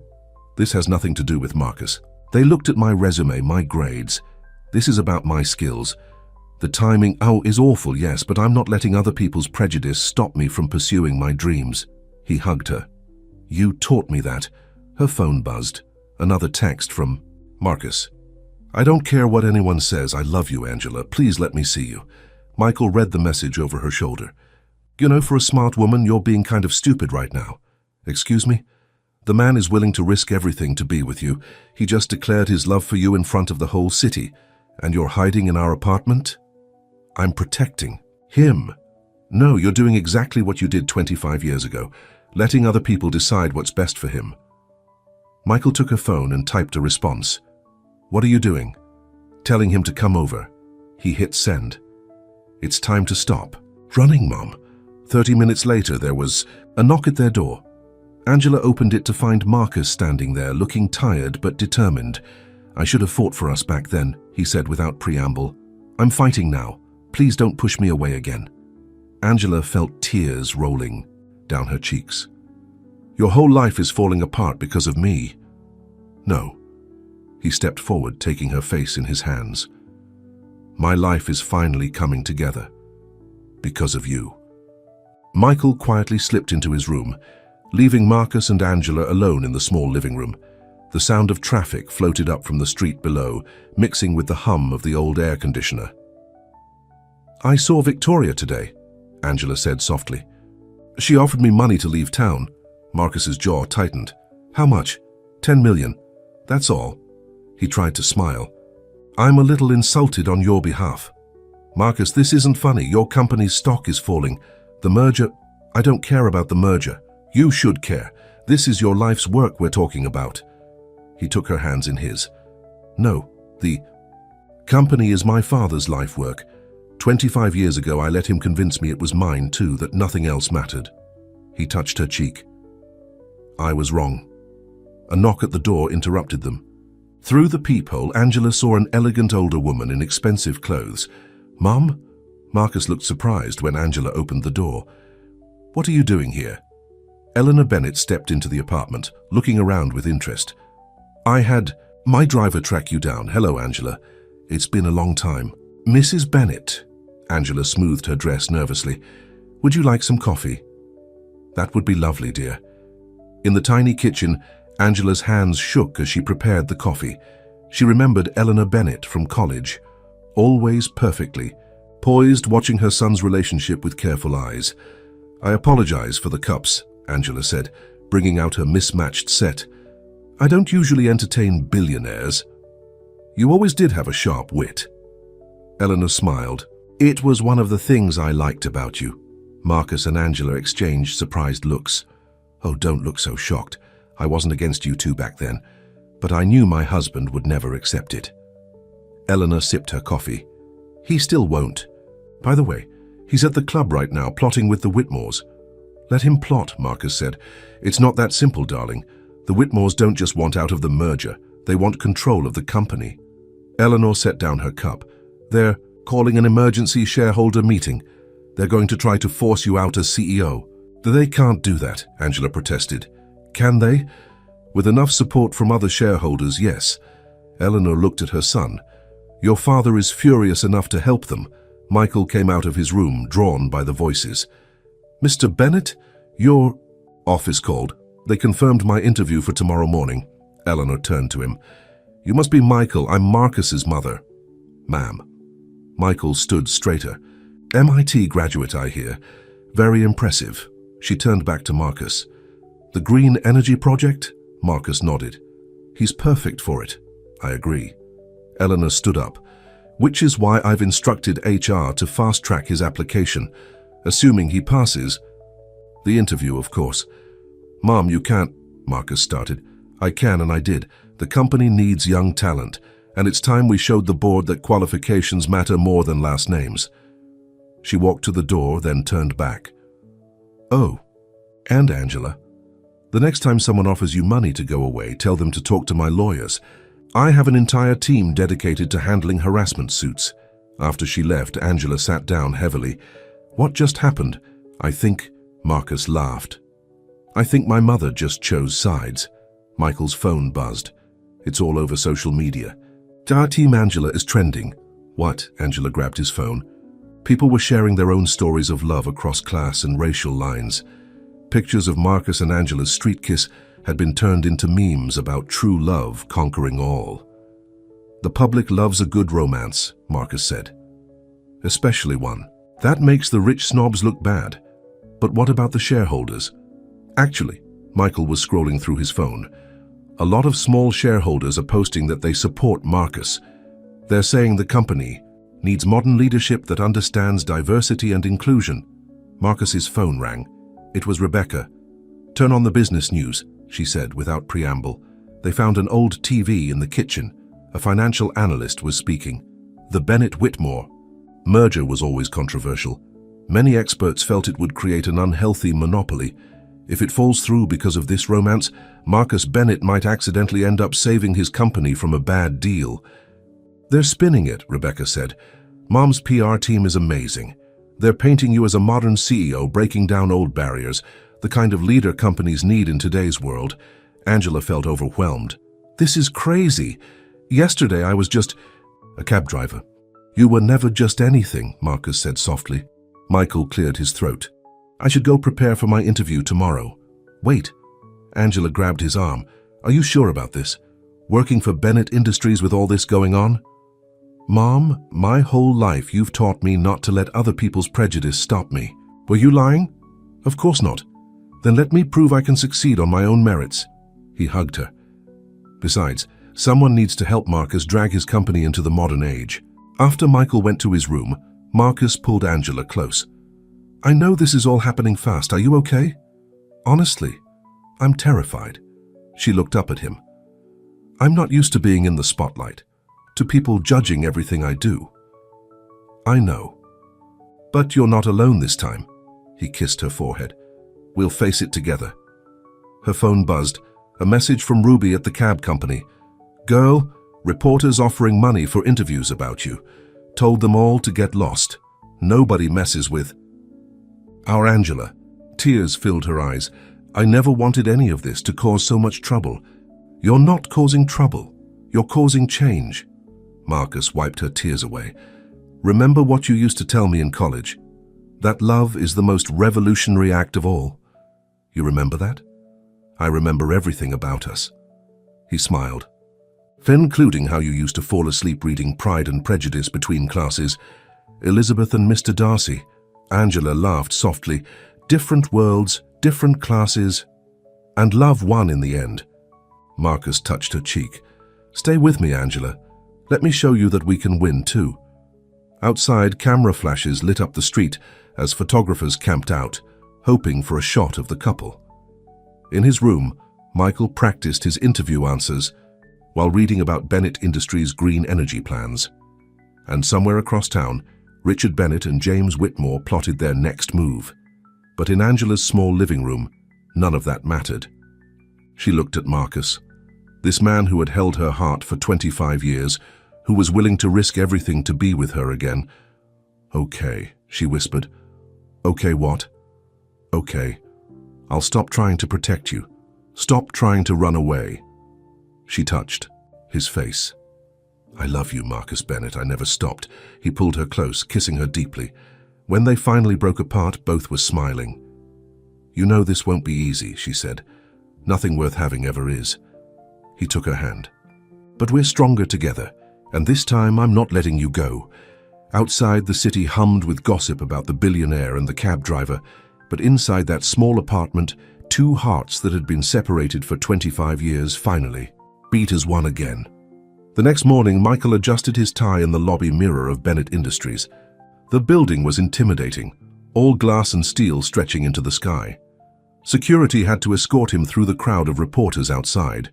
this has nothing to do with Marcus. They looked at my resume, my grades. This is about my skills. The timing, is awful, yes, but I'm not letting other people's prejudice stop me from pursuing my dreams. He hugged her. You taught me that. Her phone buzzed. Another text from Marcus. I don't care what anyone says. I love you, Angela. Please let me see you. Michael read the message over her shoulder. You know, for a smart woman, you're being kind of stupid right now. Excuse me? The man is willing to risk everything to be with you. He just declared his love for you in front of the whole city. And you're hiding in our apartment? I'm protecting him. No, you're doing exactly what you did 25 years ago, letting other people decide what's best for him. Michael took her phone and typed a response. What are you doing? Telling him to come over. He hit send. It's time to stop. Running, Mom. 30 minutes later, there was a knock at their door. Angela opened it to find Marcus standing there, looking tired but determined. I should have fought for us back then, he said without preamble. I'm fighting now. Please don't push me away again. Angela felt tears rolling down her cheeks. Your whole life is falling apart because of me. No. He stepped forward, taking her face in his hands. My life is finally coming together. Because of you. Michael quietly slipped into his room, leaving Marcus and Angela alone in the small living room. The sound of traffic floated up from the street below, mixing with the hum of the old air conditioner. I saw Victoria today, Angela said softly. She offered me money to leave town. Marcus's jaw tightened. How much? 10 million. That's all. He tried to smile. I'm a little insulted on your behalf. Marcus, this isn't funny. Your company's stock is falling. The merger... I don't care about the merger. You should care. This is your life's work we're talking about. He took her hands in his. No, the company is my father's life work. 25 years ago, I let him convince me it was mine too, that nothing else mattered. He touched her cheek. I was wrong. A knock at the door interrupted them. Through the peephole, Angela saw an elegant older woman in expensive clothes. Mum? Marcus looked surprised when Angela opened the door. What are you doing here? Eleanor Bennett stepped into the apartment, looking around with interest. I had my driver track you down. Hello, Angela. It's been a long time. Mrs. Bennett. Angela smoothed her dress nervously. Would you like some coffee? That would be lovely, dear. In the tiny kitchen, Angela's hands shook as she prepared the coffee. She remembered Eleanor Bennett from college. Always perfectly, poised, watching her son's relationship with careful eyes. I apologize for the cups, Angela said, bringing out her mismatched set. I don't usually entertain billionaires. You always did have a sharp wit. Eleanor smiled. It was one of the things I liked about you. Marcus and Angela exchanged surprised looks. Oh, don't look so shocked. I wasn't against you two back then, but I knew my husband would never accept it. Eleanor sipped her coffee. He still won't. By the way, he's at the club right now, plotting with the Whitmores. Let him plot, Marcus said. It's not that simple, darling. The Whitmores don't just want out of the merger. They want control of the company. Eleanor set down her cup. They're calling an emergency shareholder meeting. They're going to try to force you out as CEO. They can't do that, Angela protested. Can they? With enough support from other shareholders, yes. Eleanor looked at her son. Your father is furious enough to help them. Michael came out of his room, drawn by the voices. Mr. Bennett, your office called. They confirmed my interview for tomorrow morning. Eleanor turned to him. You must be Michael. I'm Marcus's mother. Ma'am. Michael stood straighter. MIT graduate, I hear. Very impressive. She turned back to Marcus. The green energy project? Marcus nodded. He's perfect for it. I agree. Eleanor stood up. Which is why I've instructed HR to fast-track his application, assuming he passes. The interview, of course. Mom, you can't, Marcus started. I can and I did. The company needs young talent, and it's time we showed the board that qualifications matter more than last names. She walked to the door, then turned back. Oh, and Angela, the next time someone offers you money to go away, tell them to talk to my lawyers. I have an entire team dedicated to handling harassment suits. After she left, Angela sat down heavily. What just happened? I think, Marcus laughed. I think my mother just chose sides. Michael's phone buzzed. It's all over social media. Our team Angela is trending. What? Angela grabbed his phone. People were sharing their own stories of love across class and racial lines. Pictures of Marcus and Angela's street kiss had been turned into memes about true love conquering all. The public loves a good romance, Marcus said. Especially one. That makes the rich snobs look bad. But what about the shareholders? Actually, Michael was scrolling through his phone. A lot of small shareholders are posting that they support Marcus. They're saying the company needs modern leadership that understands diversity and inclusion. Marcus's phone rang. It was Rebecca. Turn on the business news, she said without preamble. They found an old TV in the kitchen. A financial analyst was speaking. The Bennett Whitmore merger was always controversial. Many experts felt it would create an unhealthy monopoly. If it falls through because of this romance, Marcus Bennett might accidentally end up saving his company from a bad deal. They're spinning it, Rebecca said. Mom's PR team is amazing. They're painting you as a modern CEO, breaking down old barriers, the kind of leader companies need in today's world. Angela felt overwhelmed. This is crazy. Yesterday I was just a cab driver. You were never just anything, Marcus said softly. Michael cleared his throat. I should go prepare for my interview tomorrow. Wait. Angela grabbed his arm. Are you sure about this? Working for Bennett Industries with all this going on? Mom, my whole life you've taught me not to let other people's prejudice stop me. Were you lying? Of course not. Then let me prove I can succeed on my own merits. He hugged her. Besides, someone needs to help Marcus drag his company into the modern age. After Michael went to his room, Marcus pulled Angela close. I know this is all happening fast. Are you okay? Honestly, I'm terrified. She looked up at him. I'm not used to being in the spotlight, to people judging everything I do. I know. But you're not alone this time. He kissed her forehead. We'll face it together. Her phone buzzed. A message from Ruby at the cab company. Girl, reporters offering money for interviews about you. Told them all to get lost. Nobody messes with our Angela. Tears filled her eyes. I never wanted any of this to cause so much trouble. You're not causing trouble. You're causing change. Marcus wiped her tears away. Remember what you used to tell me in college? That love is the most revolutionary act of all. You remember that? I remember everything about us. He smiled. Including how you used to fall asleep reading Pride and Prejudice between classes. Elizabeth and Mr. Darcy. Angela laughed softly. Different worlds, different classes. And love won in the end. Marcus touched her cheek. Stay with me, Angela. Let me show you that we can win too. Outside, camera flashes lit up the street as photographers camped out, hoping for a shot of the couple. In his room, Michael practiced his interview answers while reading about Bennett Industries' green energy plans. And somewhere across town, Richard Bennett and James Whitmore plotted their next move. But in Angela's small living room, none of that mattered. She looked at Marcus, this man who had held her heart for 25 years, who was willing to risk everything to be with her again. Okay, she whispered. Okay, what? Okay. I'll stop trying to protect you. Stop trying to run away. She touched his face. I love you, Marcus Bennett. I never stopped. He pulled her close, kissing her deeply. When they finally broke apart, both were smiling. You know this won't be easy, she said. Nothing worth having ever is. He took her hand. But we're stronger together, and this time I'm not letting you go. Outside, the city hummed with gossip about the billionaire and the cab driver, but inside that small apartment, two hearts that had been separated for 25 years finally beat as one again. The next morning, Michael adjusted his tie in the lobby mirror of Bennett Industries. The building was intimidating, all glass and steel stretching into the sky. Security had to escort him through the crowd of reporters outside.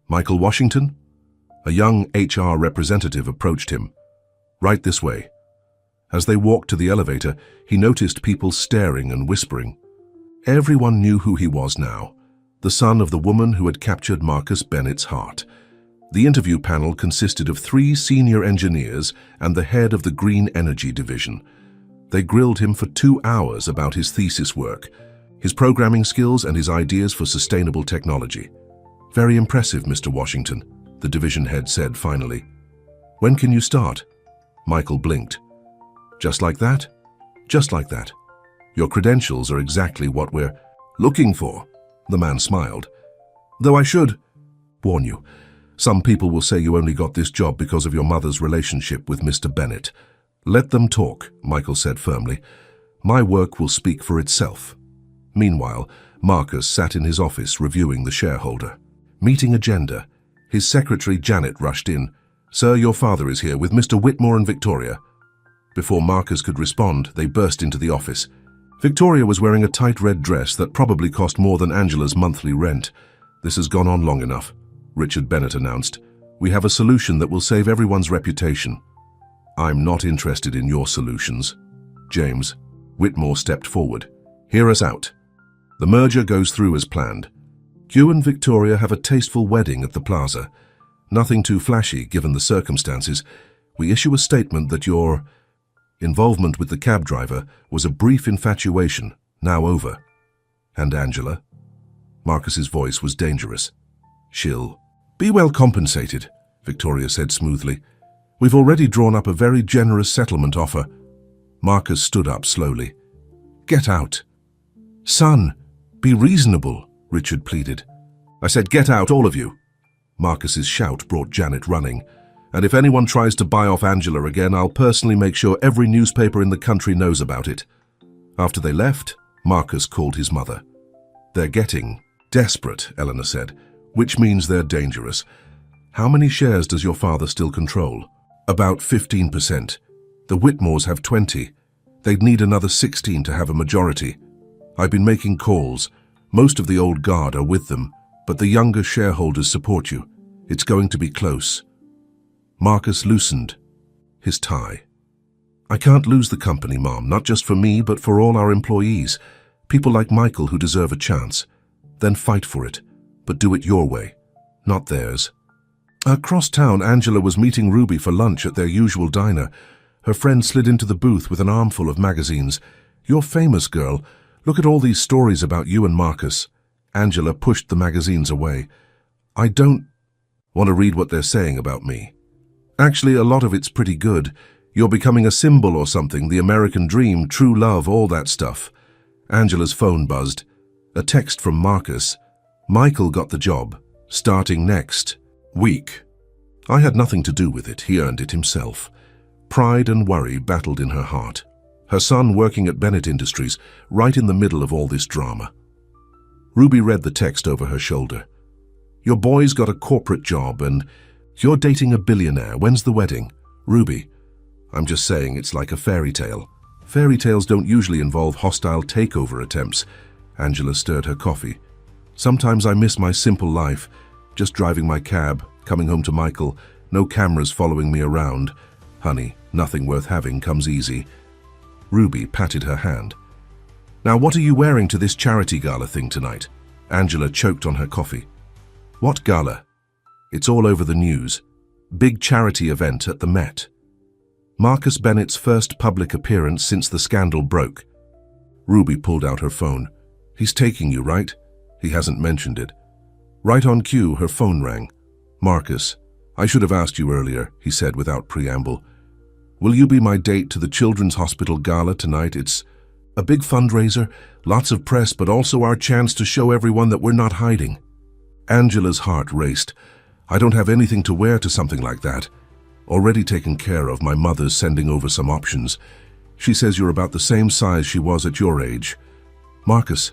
"Michael Washington?" A young HR representative approached him. "Right this way." As they walked to the elevator, he noticed people staring and whispering. Everyone knew who he was now, the son of the woman who had captured Marcus Bennett's heart. The interview panel consisted of 3 senior engineers and the head of the Green Energy Division. They grilled him for 2 hours about his thesis work, his programming skills and his ideas for sustainable technology. "Very impressive, Mr. Washington," the division head said finally. "When can you start?" Michael blinked. "Just like that? Just like that. Your credentials are exactly what we're looking for," the man smiled. "Though I should warn you, some people will say you only got this job because of your mother's relationship with Mr. Bennett." "Let them talk," Michael said firmly. "My work will speak for itself." Meanwhile, Marcus sat in his office reviewing the shareholder meeting agenda. His secretary Janet rushed in. "Sir, your father is here with Mr. Whitmore and Victoria." Before Marcus could respond, they burst into the office. Victoria was wearing a tight red dress that probably cost more than Angela's monthly rent. "This has gone on long enough," Richard Bennett announced. "We have a solution that will save everyone's reputation." "I'm not interested in your solutions." "James," Whitmore stepped forward. "Hear us out. The merger goes through as planned. You and Victoria have a tasteful wedding at the plaza. Nothing too flashy given the circumstances. We issue a statement that your involvement with the cab driver was a brief infatuation, now over." "And Angela?" Marcus's voice was dangerous. "She'll be well compensated," Victoria said smoothly. "We've already drawn up a very generous settlement offer." Marcus stood up slowly. "Get out." "Son, be reasonable," Richard pleaded. "I said get out, all of you." Marcus's shout brought Janet running. "And if anyone tries to buy off Angela again, I'll personally make sure every newspaper in the country knows about it." After they left, Marcus called his mother. "They're getting desperate," Eleanor said, "which means they're dangerous. How many shares does your father still control?" "About 15%. The Whitmores have 20. They'd need another 16 to have a majority. I've been making calls. Most of the old guard are with them, but the younger shareholders support you. It's going to be close." Marcus loosened his tie. "I can't lose the company, Mom, not just for me, but for all our employees. People like Michael who deserve a chance. Then fight for it, but do it your way, not theirs." Across town, Angela was meeting Ruby for lunch at their usual diner. Her friend slid into the booth with an armful of magazines. "You're famous, girl. Look at all these stories about you and Marcus." Angela pushed the magazines away. "I don't want to read what they're saying about me. Actually, a lot of it's pretty good. You're becoming a symbol or something, the American dream, true love, all that stuff." Angela's phone buzzed. A text from Marcus. "Michael got the job, starting next week." I had nothing to do with it. He earned it himself. Pride and worry battled in her heart. Her son working at Bennett Industries, right in the middle of all this drama. Ruby read the text over her shoulder. "Your boy's got a corporate job and you're dating a billionaire. When's the wedding?" "Ruby, I'm just saying it's like a fairy tale. Fairy tales don't usually involve hostile takeover attempts." Angela stirred her coffee. "Sometimes I miss my simple life, just driving my cab, coming home to Michael, no cameras following me around. Honey, nothing worth having comes easy." Ruby patted her hand. "Now what are you wearing to this charity gala thing tonight?" Angela choked on her coffee. "What gala?" "It's all over the news. Big charity event at the Met. Marcus Bennett's first public appearance since the scandal broke." Ruby pulled out her phone. "He's taking you, right?" "He hasn't mentioned it." Right on cue, her phone rang. "Marcus, I should have asked you earlier," he said without preamble. "Will you be my date to the Children's Hospital Gala tonight? It's a big fundraiser, lots of press, but also our chance to show everyone that we're not hiding." Angela's heart raced. "I don't have anything to wear to something like that." Already taken care of. My mother's sending over some options. She says you're about the same size she was at your age. Marcus,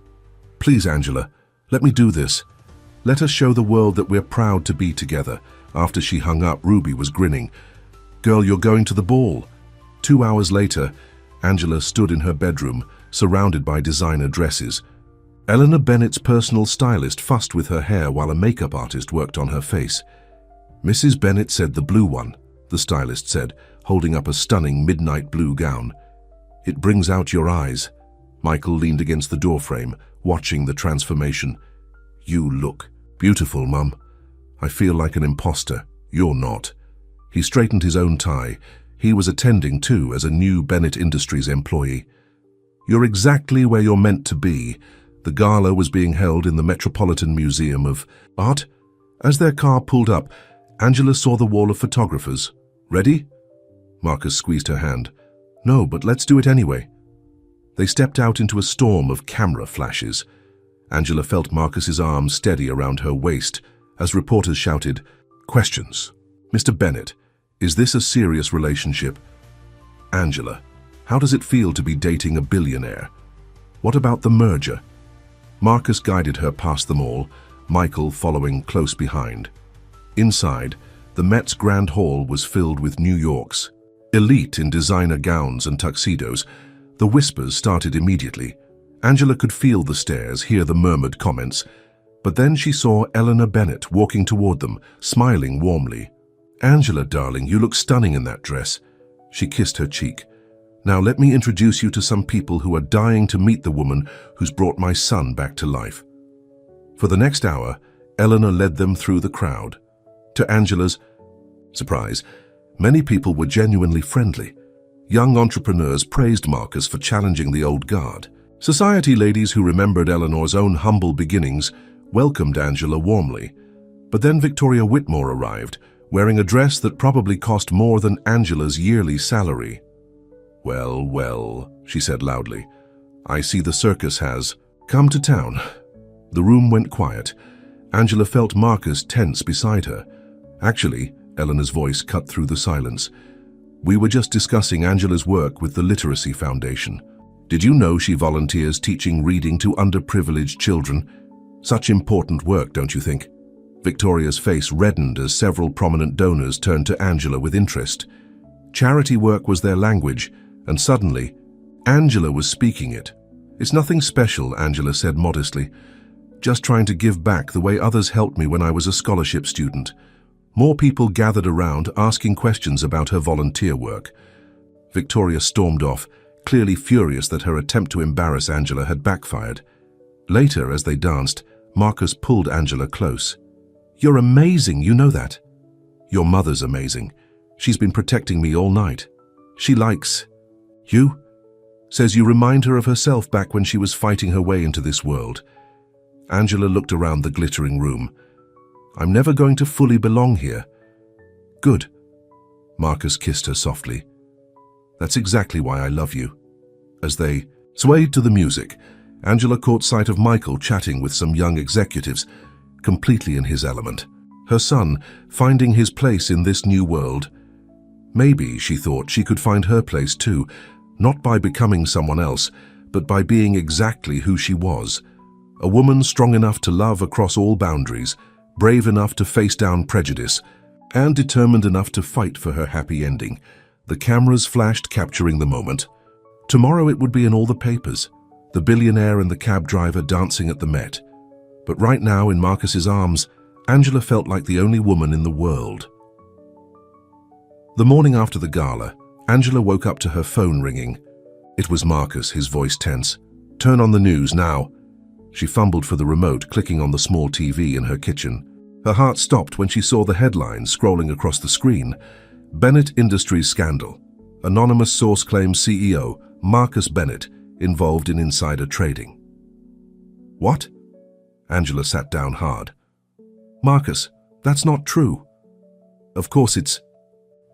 please, Angela, let me do this. Let us show the world that we're proud to be together." After she hung up, Ruby was grinning. "Girl, you're going to the ball." 2 hours later, Angela stood in her bedroom, surrounded by designer dresses. Eleanor Bennett's personal stylist fussed with her hair while a makeup artist worked on her face. "Mrs. Bennett said the blue one," the stylist said, holding up a stunning midnight blue gown. "It brings out your eyes." Michael leaned against the doorframe, watching the transformation. "You look beautiful, Mum. I feel like an imposter. You're not." He straightened his own tie. He was attending too as a new Bennett Industries employee. "You're exactly where you're meant to be." The gala was being held in the Metropolitan Museum of Art. As their car pulled up, Angela saw the wall of photographers. "Ready?" Marcus squeezed her hand. "No, but let's do it anyway." They stepped out into a storm of camera flashes. Angela felt Marcus's arms steady around her waist as reporters shouted, "Questions. Mr. Bennett, is this a serious relationship?" "Angela, how does it feel to be dating a billionaire? What about the merger?" Marcus guided her past them all, Michael following close behind. Inside, the Met's Grand Hall was filled with New York's elite in designer gowns and tuxedos. The whispers started immediately. Angela could feel the stares, hear the murmured comments. But then she saw Eleanor Bennett walking toward them, smiling warmly. "Angela, darling, you look stunning in that dress." She kissed her cheek. "Now let me introduce you to some people who are dying to meet the woman who's brought my son back to life." For the next hour, Eleanor led them through the crowd. To Angela's surprise, many people were genuinely friendly. Young entrepreneurs praised Marcus for challenging the old guard. Society ladies who remembered Eleanor's own humble beginnings welcomed Angela warmly. But then Victoria Whitmore arrived, wearing a dress that probably cost more than Angela's yearly salary. "Well, well," she said loudly, "I see the circus has come to town." The room went quiet. Angela felt Marcus tense beside her. "Actually," Eleanor's voice cut through the silence, "we were just discussing Angela's work with the Literacy Foundation. Did you know she volunteers teaching reading to underprivileged children? Such important work, don't you think?" Victoria's face reddened as several prominent donors turned to Angela with interest. Charity work was their language, and suddenly, Angela was speaking it. "It's nothing special," Angela said modestly. "Just trying to give back the way others helped me when I was a scholarship student." More people gathered around, asking questions about her volunteer work. Victoria stormed off, clearly furious that her attempt to embarrass Angela had backfired. Later, as they danced, Marcus pulled Angela close. "You're amazing, you know that." "Your mother's amazing. She's been protecting me all night. She likes you. Says you remind her of herself back when she was fighting her way into this world." Angela looked around the glittering room. "I'm never going to fully belong here." "Good." Marcus kissed her softly. "That's exactly why I love you." As they swayed to the music, Angela caught sight of Michael chatting with some young executives, completely in his element. Her son, finding his place in this new world. Maybe, she thought, she could find her place too, not by becoming someone else, but by being exactly who she was. A woman strong enough to love across all boundaries, brave enough to face down prejudice, and determined enough to fight for her happy ending. The cameras flashed, capturing the moment. Tomorrow it would be in all the papers, the billionaire and the cab driver dancing at the Met. But right now, in Marcus's arms, Angela felt like the only woman in the world. The morning after the gala, Angela woke up to her phone ringing. It was Marcus, his voice tense. "Turn on the news now." She fumbled for the remote, clicking on the small TV in her kitchen. Her heart stopped when she saw the headlines scrolling across the screen. Bennett Industries scandal. Anonymous source claims CEO Marcus Bennett involved in insider trading. What? Angela sat down hard. "Marcus, that's not true." "Of course it's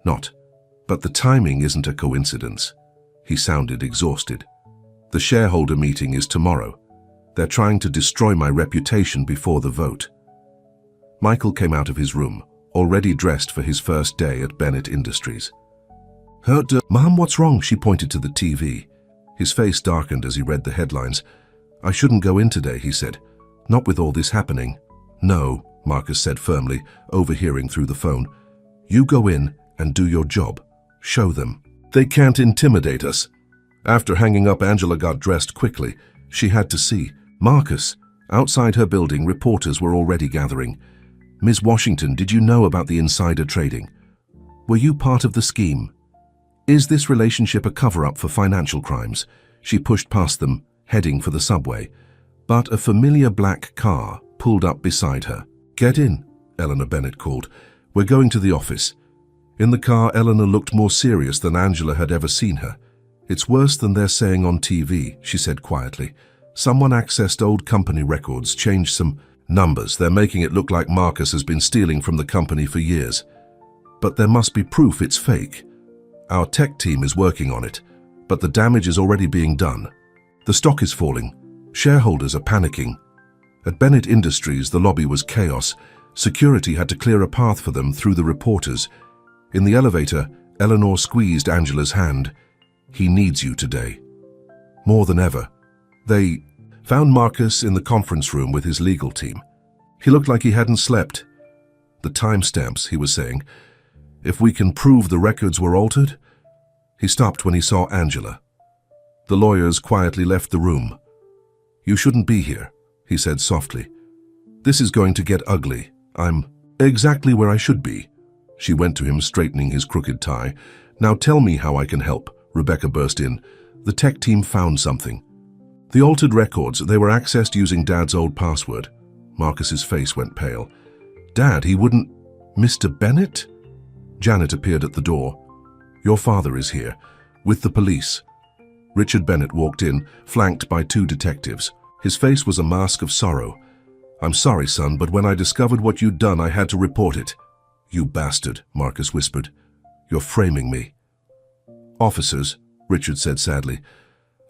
not. But the timing isn't a coincidence." He sounded exhausted. "The shareholder meeting is tomorrow. They're trying to destroy my reputation before the vote." Michael came out of his room, already dressed for his first day at Bennett Industries. Mom, what's wrong? She pointed to the TV. His face darkened as he read the headlines. I shouldn't go in today, he said. Not with all this happening. No, Marcus said firmly, overhearing through the phone. You go in and do your job. Show them. They can't intimidate us. After hanging up, Angela got dressed quickly. She had to see Marcus. Outside her building, reporters were already gathering. Ms. Washington, did you know about the insider trading? Were you part of the scheme? Is this relationship a cover-up for financial crimes? She pushed past them, heading for the subway. But a familiar black car pulled up beside her. Get in, Eleanor Bennett called. We're going to the office. In the car, Eleanor looked more serious than Angela had ever seen her. It's worse than they're saying on TV, she said quietly. Someone accessed old company records, changed some numbers. They're making it look like Marcus has been stealing from the company for years. But there must be proof it's fake. Our tech team is working on it, but the damage is already being done. The stock is falling. Shareholders are panicking. At Bennett Industries, the lobby was chaos. Security had to clear a path for them through the reporters. In the elevator, Eleanor squeezed Angela's hand. He needs you today. More than ever. They found Marcus in the conference room with his legal team. He looked like he hadn't slept. The timestamps, he was saying. If we can prove the records were altered? He stopped when he saw Angela. The lawyers quietly left the room. You shouldn't be here, he said softly. This is going to get ugly. I'm exactly where I should be. She went to him, straightening his crooked tie. Now tell me how I can help, Rebecca burst in. The tech team found something. The altered records, they were accessed using Dad's old password. Marcus's face went pale. Dad, he wouldn't... Mr. Bennett? Janet appeared at the door. Your father is here, with the police. Richard Bennett walked in, flanked by two detectives. His face was a mask of sorrow. I'm sorry, son, but when I discovered what you'd done, I had to report it. You bastard, Marcus whispered. You're framing me. Officers, Richard said sadly,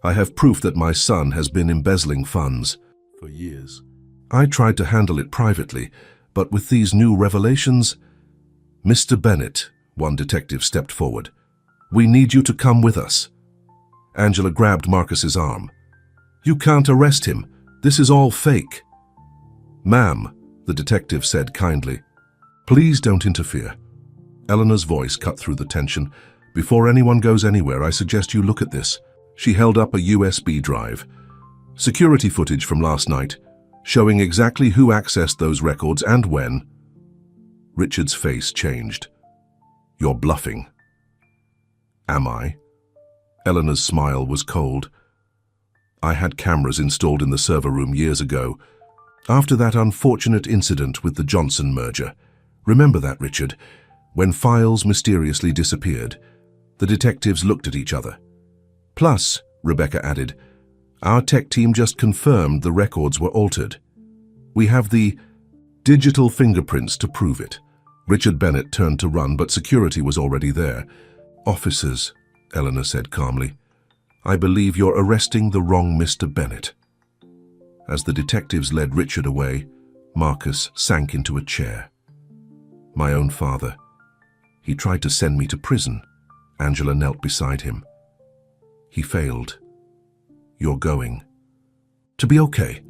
I have proof that my son has been embezzling funds for years. I tried to handle it privately, but with these new revelations... Mr. Bennett, one detective stepped forward. We need you to come with us. Angela grabbed Marcus's arm. You can't arrest him. This is all fake. Ma'am, the detective said kindly, please don't interfere. Eleanor's voice cut through the tension. Before anyone goes anywhere, I suggest you look at this. She held up a USB drive. Security footage from last night, showing exactly who accessed those records and when. Richard's face changed. You're bluffing. Am I? Eleanor's smile was cold. I had cameras installed in the server room years ago, after that unfortunate incident with the Johnson merger. Remember that, Richard? When files mysteriously disappeared, the detectives looked at each other. Plus, Rebecca added, our tech team just confirmed the records were altered. We have the digital fingerprints to prove it. Richard Bennett turned to run, but security was already there. Officers, Eleanor said calmly, I believe you're arresting the wrong Mr. Bennett. As the detectives led Richard away, Marcus sank into a chair. My own father. He tried to send me to prison. Angela knelt beside him. He failed. You're going. To be okay.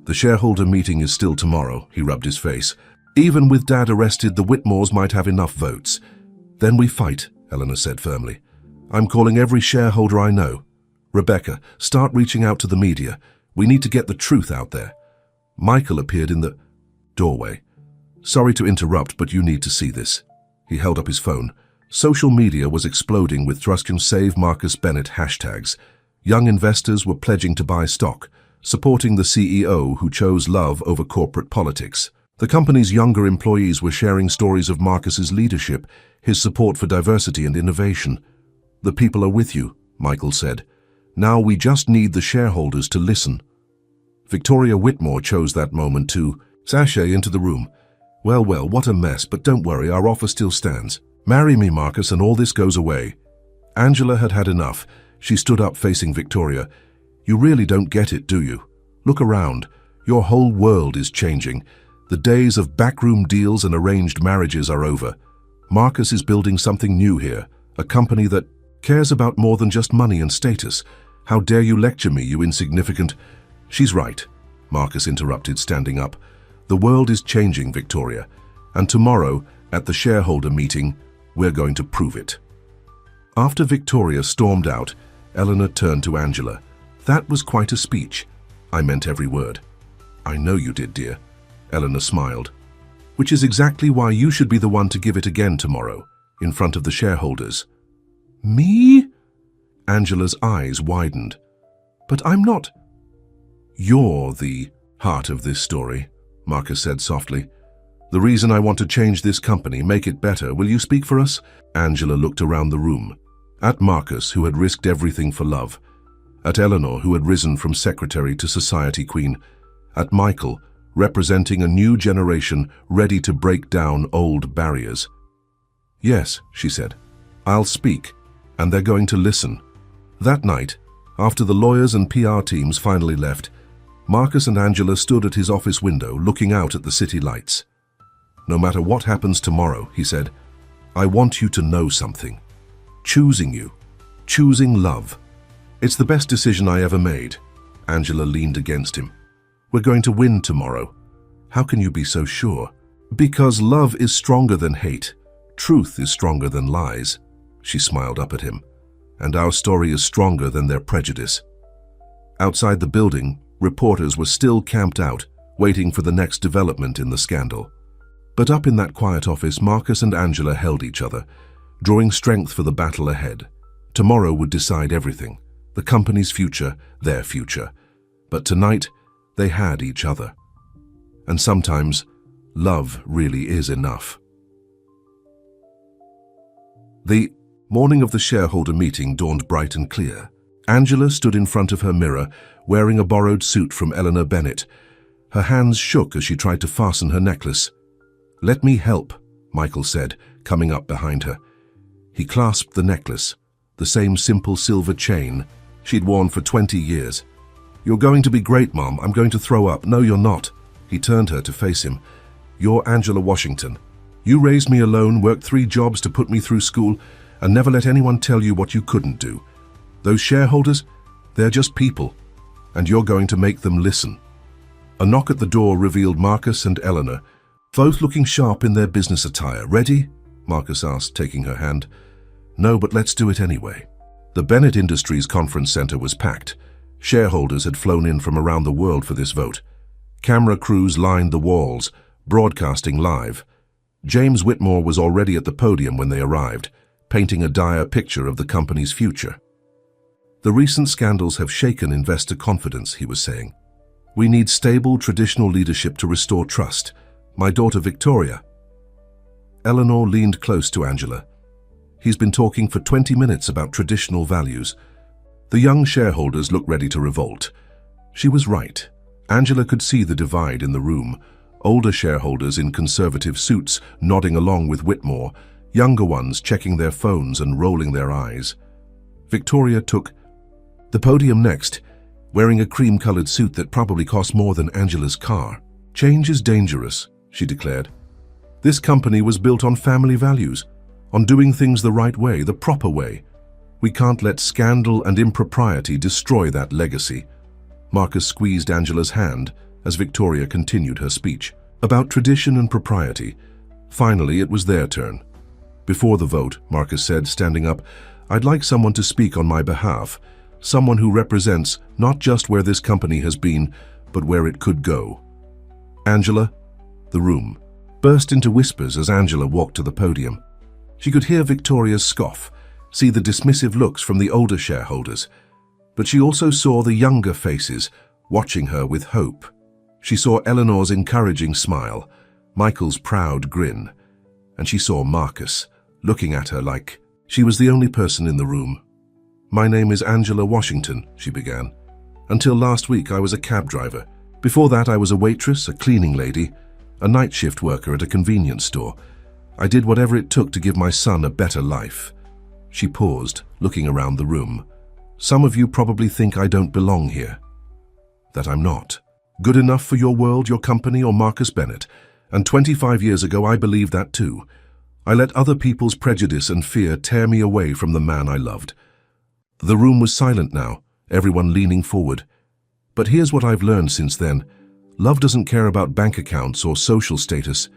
The shareholder meeting is still tomorrow, he rubbed his face. Even with Dad arrested, the Whitmores might have enough votes. Then we fight, Eleanor said firmly. I'm calling every shareholder I know. Rebecca, start reaching out to the media. We need to get the truth out there. Michael appeared in the doorway. Sorry to interrupt, but you need to see this. He held up his phone. Social media was exploding with Trust and Save Marcus Bennett hashtags. Young investors were pledging to buy stock, supporting the CEO who chose love over corporate politics. The company's younger employees were sharing stories of Marcus's leadership, his support for diversity and innovation. The people are with you, Michael said. Now we just need the shareholders to listen. Victoria Whitmore chose that moment to sashay into the room. Well, what a mess, but don't worry, our offer still stands. Marry me, Marcus, and all this goes away. Angela had had enough. She stood up facing Victoria. You really don't get it, do you? Look around. Your whole world is changing. The days of backroom deals and arranged marriages are over. Marcus is building something new here, a company that cares about more than just money and status. How dare you lecture me, you insignificant— She's right, Marcus interrupted, standing up. The world is changing, Victoria, and tomorrow, at the shareholder meeting, we're going to prove it. After Victoria stormed out, Eleanor turned to Angela. That was quite a speech. I meant every word. I know you did, dear. Eleanor smiled. Which is exactly why you should be the one to give it again tomorrow, in front of the shareholders. Me? Angela's eyes widened. But I'm not— You're the heart of this story, Marcus said softly. The reason I want to change this company, make it better. Will you speak for us? Angela looked around the room. At Marcus, who had risked everything for love. At Eleanor, who had risen from secretary to society queen. At Michael, representing a new generation ready to break down old barriers. Yes, she said. I'll speak, and they're going to listen. That night, after the lawyers and PR teams finally left, Marcus and Angela stood at his office window looking out at the city lights. No matter what happens tomorrow, he said, I want you to know something. Choosing you. Choosing love. It's the best decision I ever made. Angela leaned against him. We're going to win tomorrow. How can you be so sure? Because love is stronger than hate. Truth is stronger than lies. She smiled up at him. And our story is stronger than their prejudice. Outside the building, reporters were still camped out, waiting for the next development in the scandal. But up in that quiet office, Marcus and Angela held each other, drawing strength for the battle ahead. Tomorrow would decide everything, the company's future, their future. But tonight, they had each other. And sometimes, love really is enough. The morning of the shareholder meeting dawned bright and clear. Angela stood in front of her mirror, wearing a borrowed suit from Eleanor Bennett. Her hands shook as she tried to fasten her necklace. Let me help, Michael said, coming up behind her. He clasped the necklace, the same simple silver chain she'd worn for 20 years. You're going to be great, Mom. I'm going to throw up. No, you're not. He turned her to face him. You're Angela Washington. You raised me alone, worked 3 jobs to put me through school, and never let anyone tell you what you couldn't do. Those shareholders, they're just people, and you're going to make them listen. A knock at the door revealed Marcus and Eleanor, both looking sharp in their business attire. Ready? Marcus asked, taking her hand. No, but let's do it anyway. The Bennett Industries conference center was packed. Shareholders had flown in from around the world for this vote. Camera crews lined the walls, broadcasting live. James Whitmore was already at the podium when they arrived, painting a dire picture of the company's future. The recent scandals have shaken investor confidence, he was saying. We need stable, traditional leadership to restore trust. My daughter Victoria. Eleanor leaned close to Angela. He's been talking for 20 minutes about traditional values. The young shareholders looked ready to revolt. She was right. Angela could see the divide in the room. Older shareholders in conservative suits nodding along with Whitmore, younger ones checking their phones and rolling their eyes. Victoria took the podium next, wearing a cream-colored suit that probably cost more than Angela's car. Change is dangerous, she declared. This company was built on family values, on doing things the right way, the proper way. We can't let scandal and impropriety destroy that legacy. Marcus squeezed Angela's hand as Victoria continued her speech about tradition and propriety. Finally, it was their turn. Before the vote, Marcus said, standing up, I'd like someone to speak on my behalf, someone who represents not just where this company has been, but where it could go. Angela, the room, burst into whispers as Angela walked to the podium. She could hear Victoria's scoff, see the dismissive looks from the older shareholders, but she also saw the younger faces watching her with hope. She saw Eleanor's encouraging smile, Michael's proud grin, and she saw Marcus looking at her like she was the only person in the room. My name is Angela Washington, she began. Until last week, I was a cab driver. Before that, I was a waitress, a cleaning lady, a night shift worker at a convenience store. I did whatever it took to give my son a better life. She paused, looking around the room. Some of you probably think I don't belong here. That I'm not. Good enough for your world, your company, or Marcus Bennett. And 25 years ago, I believed that too. I let other people's prejudice and fear tear me away from the man I loved. The room was silent now, everyone leaning forward. But here's what I've learned since then. Love doesn't care about bank accounts or social status.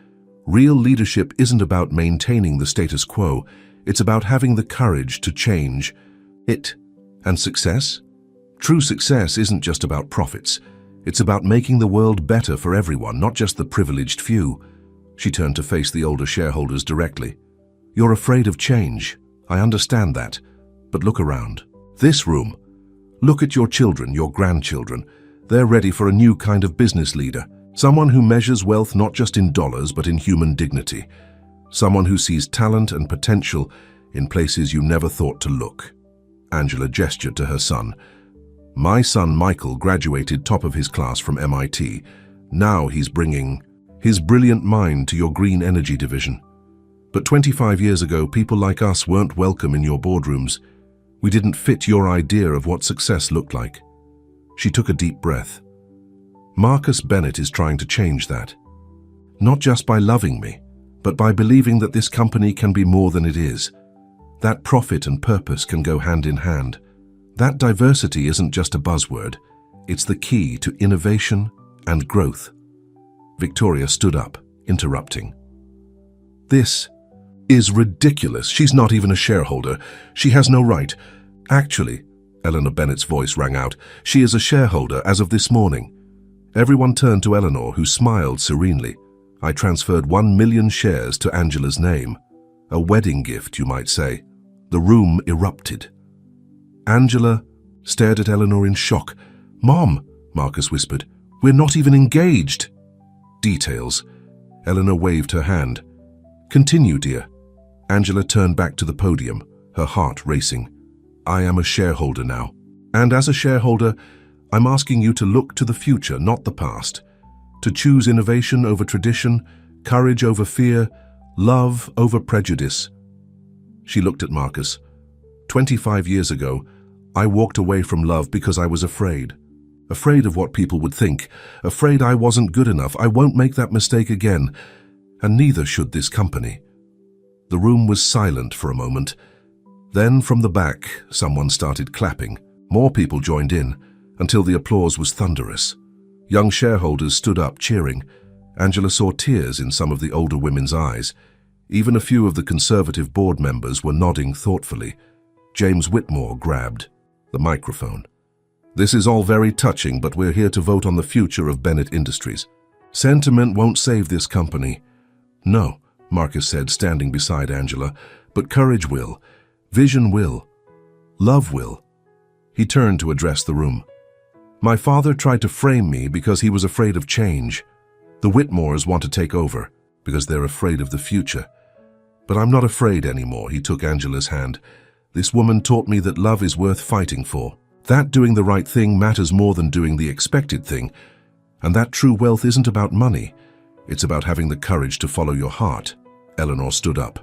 Real leadership isn't about maintaining the status quo. It's about having the courage to change it. And success? True success isn't just about profits. It's about making the world better for everyone, not just the privileged few. She turned to face the older shareholders directly. You're afraid of change. I understand that. But look around. This room. Look at your children, your grandchildren. They're ready for a new kind of business leader. Someone who measures wealth not just in dollars, but in human dignity. Someone who sees talent and potential in places you never thought to look. Angela gestured to her son. My son Michael graduated top of his class from MIT. Now he's bringing his brilliant mind to your green energy division. But 25 years ago, people like us weren't welcome in your boardrooms. We didn't fit your idea of what success looked like. She took a deep breath. Marcus Bennett is trying to change that. Not just by loving me, but by believing that this company can be more than it is. That profit and purpose can go hand in hand. That diversity isn't just a buzzword. It's the key to innovation and growth. Victoria stood up, interrupting. This is ridiculous. She's not even a shareholder. She has no right. Actually, Eleanor Bennett's voice rang out, she is a shareholder as of this morning. Everyone turned to Eleanor, who smiled serenely. I transferred 1 million shares to Angela's name. A wedding gift, you might say. The room erupted. Angela stared at Eleanor in shock. Mom, Marcus whispered, we're not even engaged. Details. Eleanor waved her hand. Continue, dear. Angela turned back to the podium, her heart racing. I am a shareholder now. And as a shareholder, I'm asking you to look to the future, not the past. To choose innovation over tradition, courage over fear, love over prejudice. She looked at Marcus. 25 years ago, I walked away from love because I was afraid. Afraid of what people would think. Afraid I wasn't good enough. I won't make that mistake again. And neither should this company. The room was silent for a moment. Then from the back, someone started clapping. More people joined in, until the applause was thunderous. Young shareholders stood up cheering. Angela saw tears in some of the older women's eyes. Even a few of the conservative board members were nodding thoughtfully. James Whitmore grabbed the microphone. This is all very touching, but we're here to vote on the future of Bennett Industries. Sentiment won't save this company. No, Marcus said, standing beside Angela, but courage will. Vision will. Love will. He turned to address the room. My father tried to frame me because he was afraid of change. The Whitmores want to take over because they're afraid of the future. But I'm not afraid anymore, he took Angela's hand. This woman taught me that love is worth fighting for. That doing the right thing matters more than doing the expected thing. And that true wealth isn't about money. It's about having the courage to follow your heart. Eleanor stood up.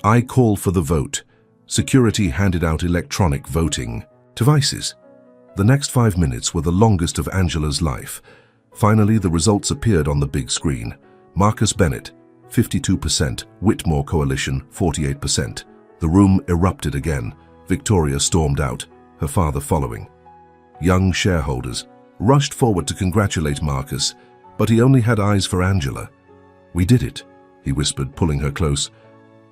I call for the vote. Security handed out electronic voting devices. The next 5 minutes were the longest of Angela's life. Finally, the results appeared on the big screen. Marcus Bennett, 52%. Whitmore Coalition, 48%. The room erupted again. Victoria stormed out, her father following. Young shareholders rushed forward to congratulate Marcus, but he only had eyes for Angela. We did it, he whispered, pulling her close.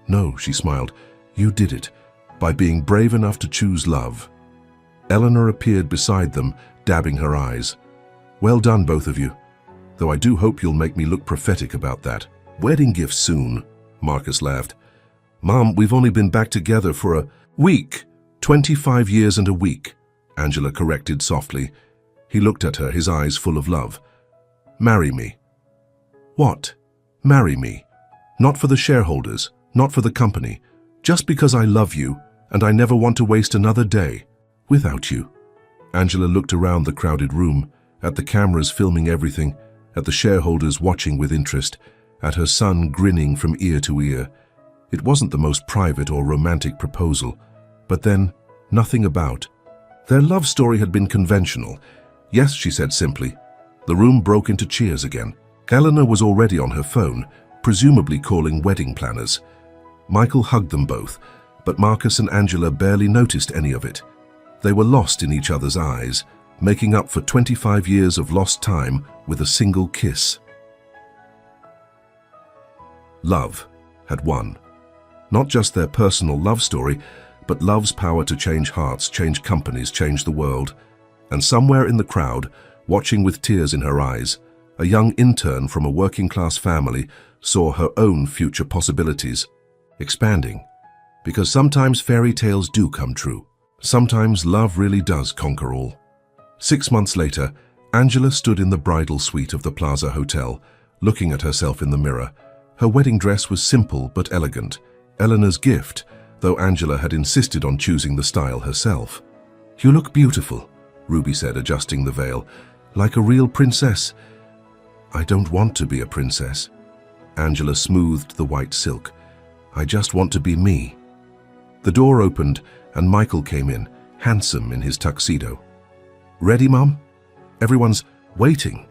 No, she smiled. You did it, by being brave enough to choose love. Eleanor appeared beside them, dabbing her eyes. Well done, both of you. Though I do hope you'll make me look prophetic about that. Wedding gifts soon, Marcus laughed. Mom, we've only been back together for a week. 25 years and a week, Angela corrected softly. He looked at her, his eyes full of love. Marry me. What? Marry me. Not for the shareholders, not for the company. Just because I love you, and I never want to waste another day without you. Angela looked around the crowded room, at the cameras filming everything, at the shareholders watching with interest, at her son grinning from ear to ear. It wasn't the most private or romantic proposal, but then, nothing about. Their love story had been conventional. Yes, she said simply, The room broke into cheers again. Eleanor was already on her phone, presumably calling wedding planners. Michael hugged them both, but Marcus and Angela barely noticed any of it. They were lost in each other's eyes, making up for 25 years of lost time with a single kiss. Love had won. Not just their personal love story, but love's power to change hearts, change companies, change the world. And somewhere in the crowd, watching with tears in her eyes, a young intern from a working-class family saw her own future possibilities expanding. Because sometimes fairy tales do come true. Sometimes love really does conquer all. 6 months later, Angela stood in the bridal suite of the Plaza Hotel, looking at herself in the mirror. Her wedding dress was simple but elegant, Eleanor's gift, though Angela had insisted on choosing the style herself. "You look beautiful," Ruby said, adjusting the veil, "like a real princess." "I don't want to be a princess." Angela smoothed the white silk. "I just want to be me." The door opened and Michael came in, handsome in his tuxedo. "Ready, Mum?" Everyone's waiting.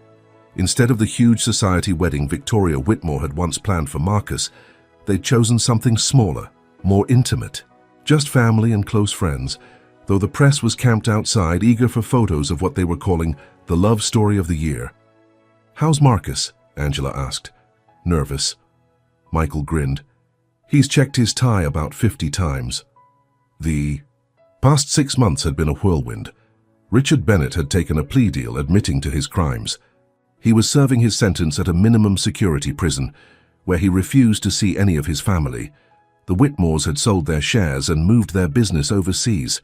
Instead of the huge society wedding Victoria Whitmore had once planned for Marcus, they'd chosen something smaller, more intimate. Just family and close friends, though the press was camped outside, eager for photos of what they were calling the love story of the year. "How's Marcus?" Angela asked. "Nervous." Michael grinned. "He's checked his tie about 50 times. The past 6 months had been a whirlwind. Richard Bennett had taken a plea deal admitting to his crimes. He was serving his sentence at a minimum security prison, where he refused to see any of his family. The Whitmores had sold their shares and moved their business overseas.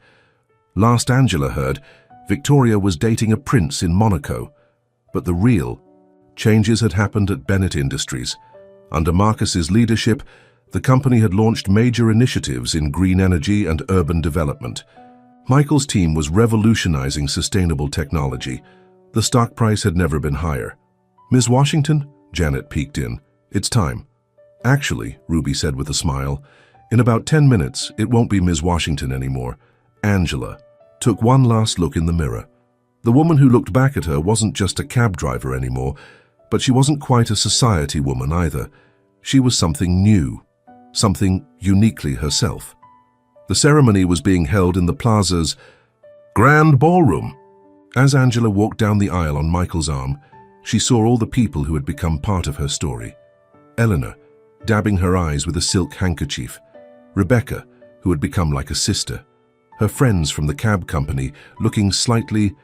Last Angela heard, Victoria was dating a prince in Monaco. But the real changes had happened at Bennett Industries. Under Marcus's leadership, the company had launched major initiatives in green energy and urban development. Michael's team was revolutionizing sustainable technology. The stock price had never been higher. "Ms. Washington?" Janet peeked in. "It's time." "Actually," Ruby said with a smile, "in about 10 minutes, it won't be Ms. Washington anymore." Angela took one last look in the mirror. The woman who looked back at her wasn't just a cab driver anymore, but she wasn't quite a society woman either. She was something new, something uniquely herself. The ceremony was being held in the Plaza's Grand Ballroom. As Angela walked down the aisle on Michael's arm, she saw all the people who had become part of her story. Eleanor, dabbing her eyes with a silk handkerchief. Rebecca, who had become like a sister. Her friends from the cab company, looking slightly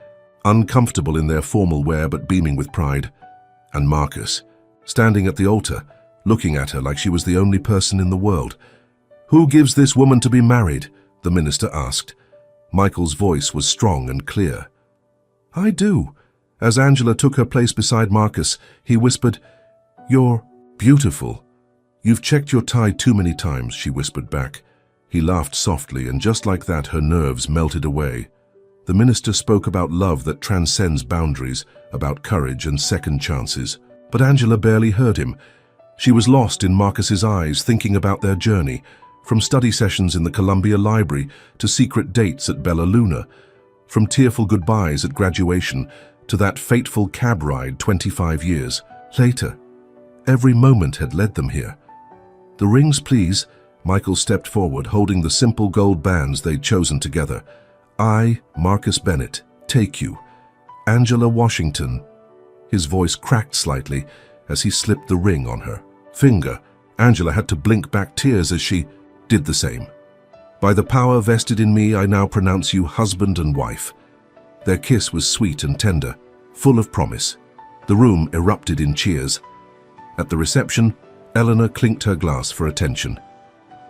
uncomfortable in their formal wear but beaming with pride. And Marcus, standing at the altar, looking at her like she was the only person in the world. "Who gives this woman to be married?" the minister asked. Michael's voice was strong and clear. "I do." As Angela took her place beside Marcus, he whispered, "You're beautiful." "You've checked your tie too many times," she whispered back. He laughed softly, and just like that, her nerves melted away. The minister spoke about love that transcends boundaries, about courage and second chances. But Angela barely heard him. She was lost in Marcus's eyes, thinking about their journey, from study sessions in the Columbia Library to secret dates at Bella Luna, from tearful goodbyes at graduation to that fateful cab ride 25 years later. Every moment had led them here. "The rings, please." Michael stepped forward, holding the simple gold bands they'd chosen together. "I, Marcus Bennett, take you. Angela Washington." His voice cracked slightly as he slipped the ring on her finger. Angela had to blink back tears as she did the same. "By the power vested in me, I now pronounce you husband and wife." Their kiss was sweet and tender, full of promise. The room erupted in cheers. At the reception, Eleanor clinked her glass for attention.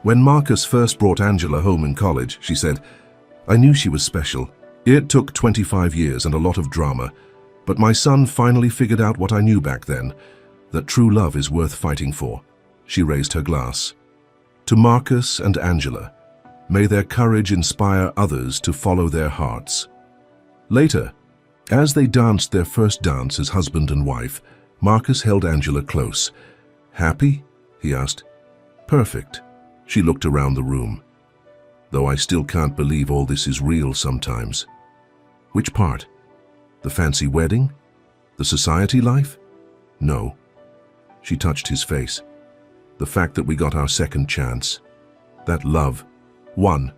"When Marcus first brought Angela home in college," she said, "I knew she was special. It took 25 years and a lot of drama, but my son finally figured out what I knew back then, that true love is worth fighting for." She raised her glass. "To Marcus and Angela, may their courage inspire others to follow their hearts." Later, as they danced their first dance as husband and wife, Marcus held Angela close. "Happy?" he asked. "Perfect." She looked around the room. "Though I still can't believe all this is real sometimes." "Which part? The fancy wedding?" The society life? No. She touched his face. The fact that we got our second chance. That love. Won.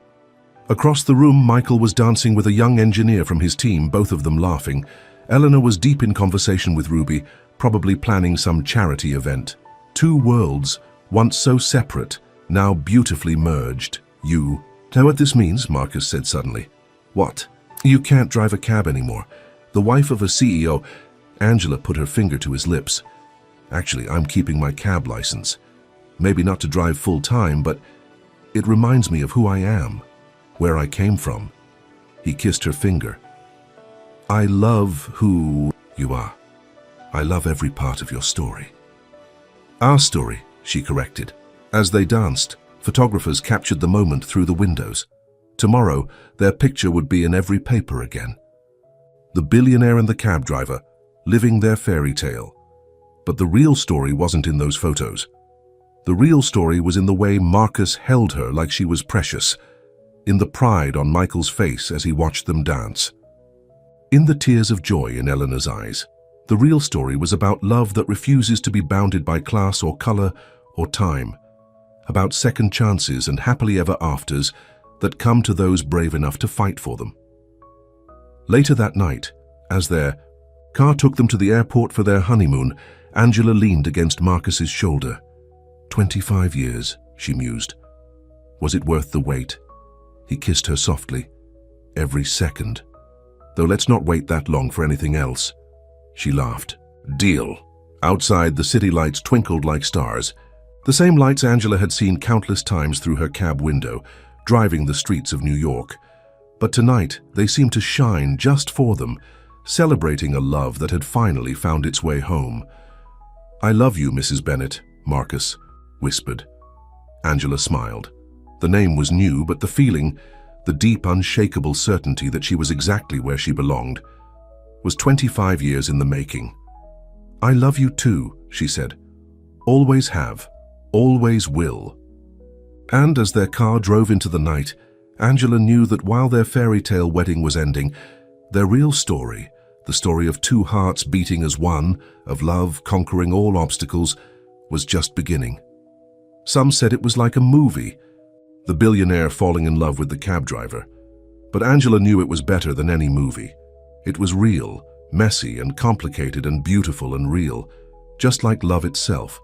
Across the room, Michael was dancing with a young engineer from his team, both of them laughing. Eleanor was deep in conversation with Ruby, probably planning some charity event. Two worlds, once so separate, now beautifully merged. You know what this means? Marcus said suddenly. What? You can't drive a cab anymore. The wife of a CEO. Angela put her finger to his lips. Actually, I'm keeping my cab license. Maybe not to drive full-time, but it reminds me of who I am, where I came from. He kissed her finger. I love who you are. I love every part of your story. Our story, she corrected. As they danced, photographers captured the moment through the windows. Tomorrow, their picture would be in every paper again. The billionaire and the cab driver, living their fairy tale. But the real story wasn't in those photos. The real story was in the way Marcus held her like she was precious, in the pride on Michael's face as he watched them dance. In the tears of joy in Eleanor's eyes, the real story was about love that refuses to be bounded by class or color or time, about second chances and happily ever afters that come to those brave enough to fight for them. Later that night, as their car took them to the airport for their honeymoon, Angela leaned against Marcus's shoulder. 25 years, she mused. Was it worth the wait? He kissed her softly. Every second. Though let's not wait that long for anything else. She laughed. Deal. Outside, the city lights twinkled like stars. The same lights Angela had seen countless times through her cab window, driving the streets of New York. But tonight, they seemed to shine just for them, celebrating a love that had finally found its way home. I love you, Mrs. Bennett, Marcus whispered. Angela smiled. The name was new, but the feeling, the deep, unshakable certainty that she was exactly where she belonged, was 25 years in the making. I love you too, she said. Always have, always will. And as their car drove into the night, Angela knew that while their fairy tale wedding was ending, their real story, the story of two hearts beating as one, of love conquering all obstacles, was just beginning. Some said it was like a movie, the billionaire falling in love with the cab driver. But Angela knew it was better than any movie. It was real, messy and complicated and beautiful and real, just like love itself.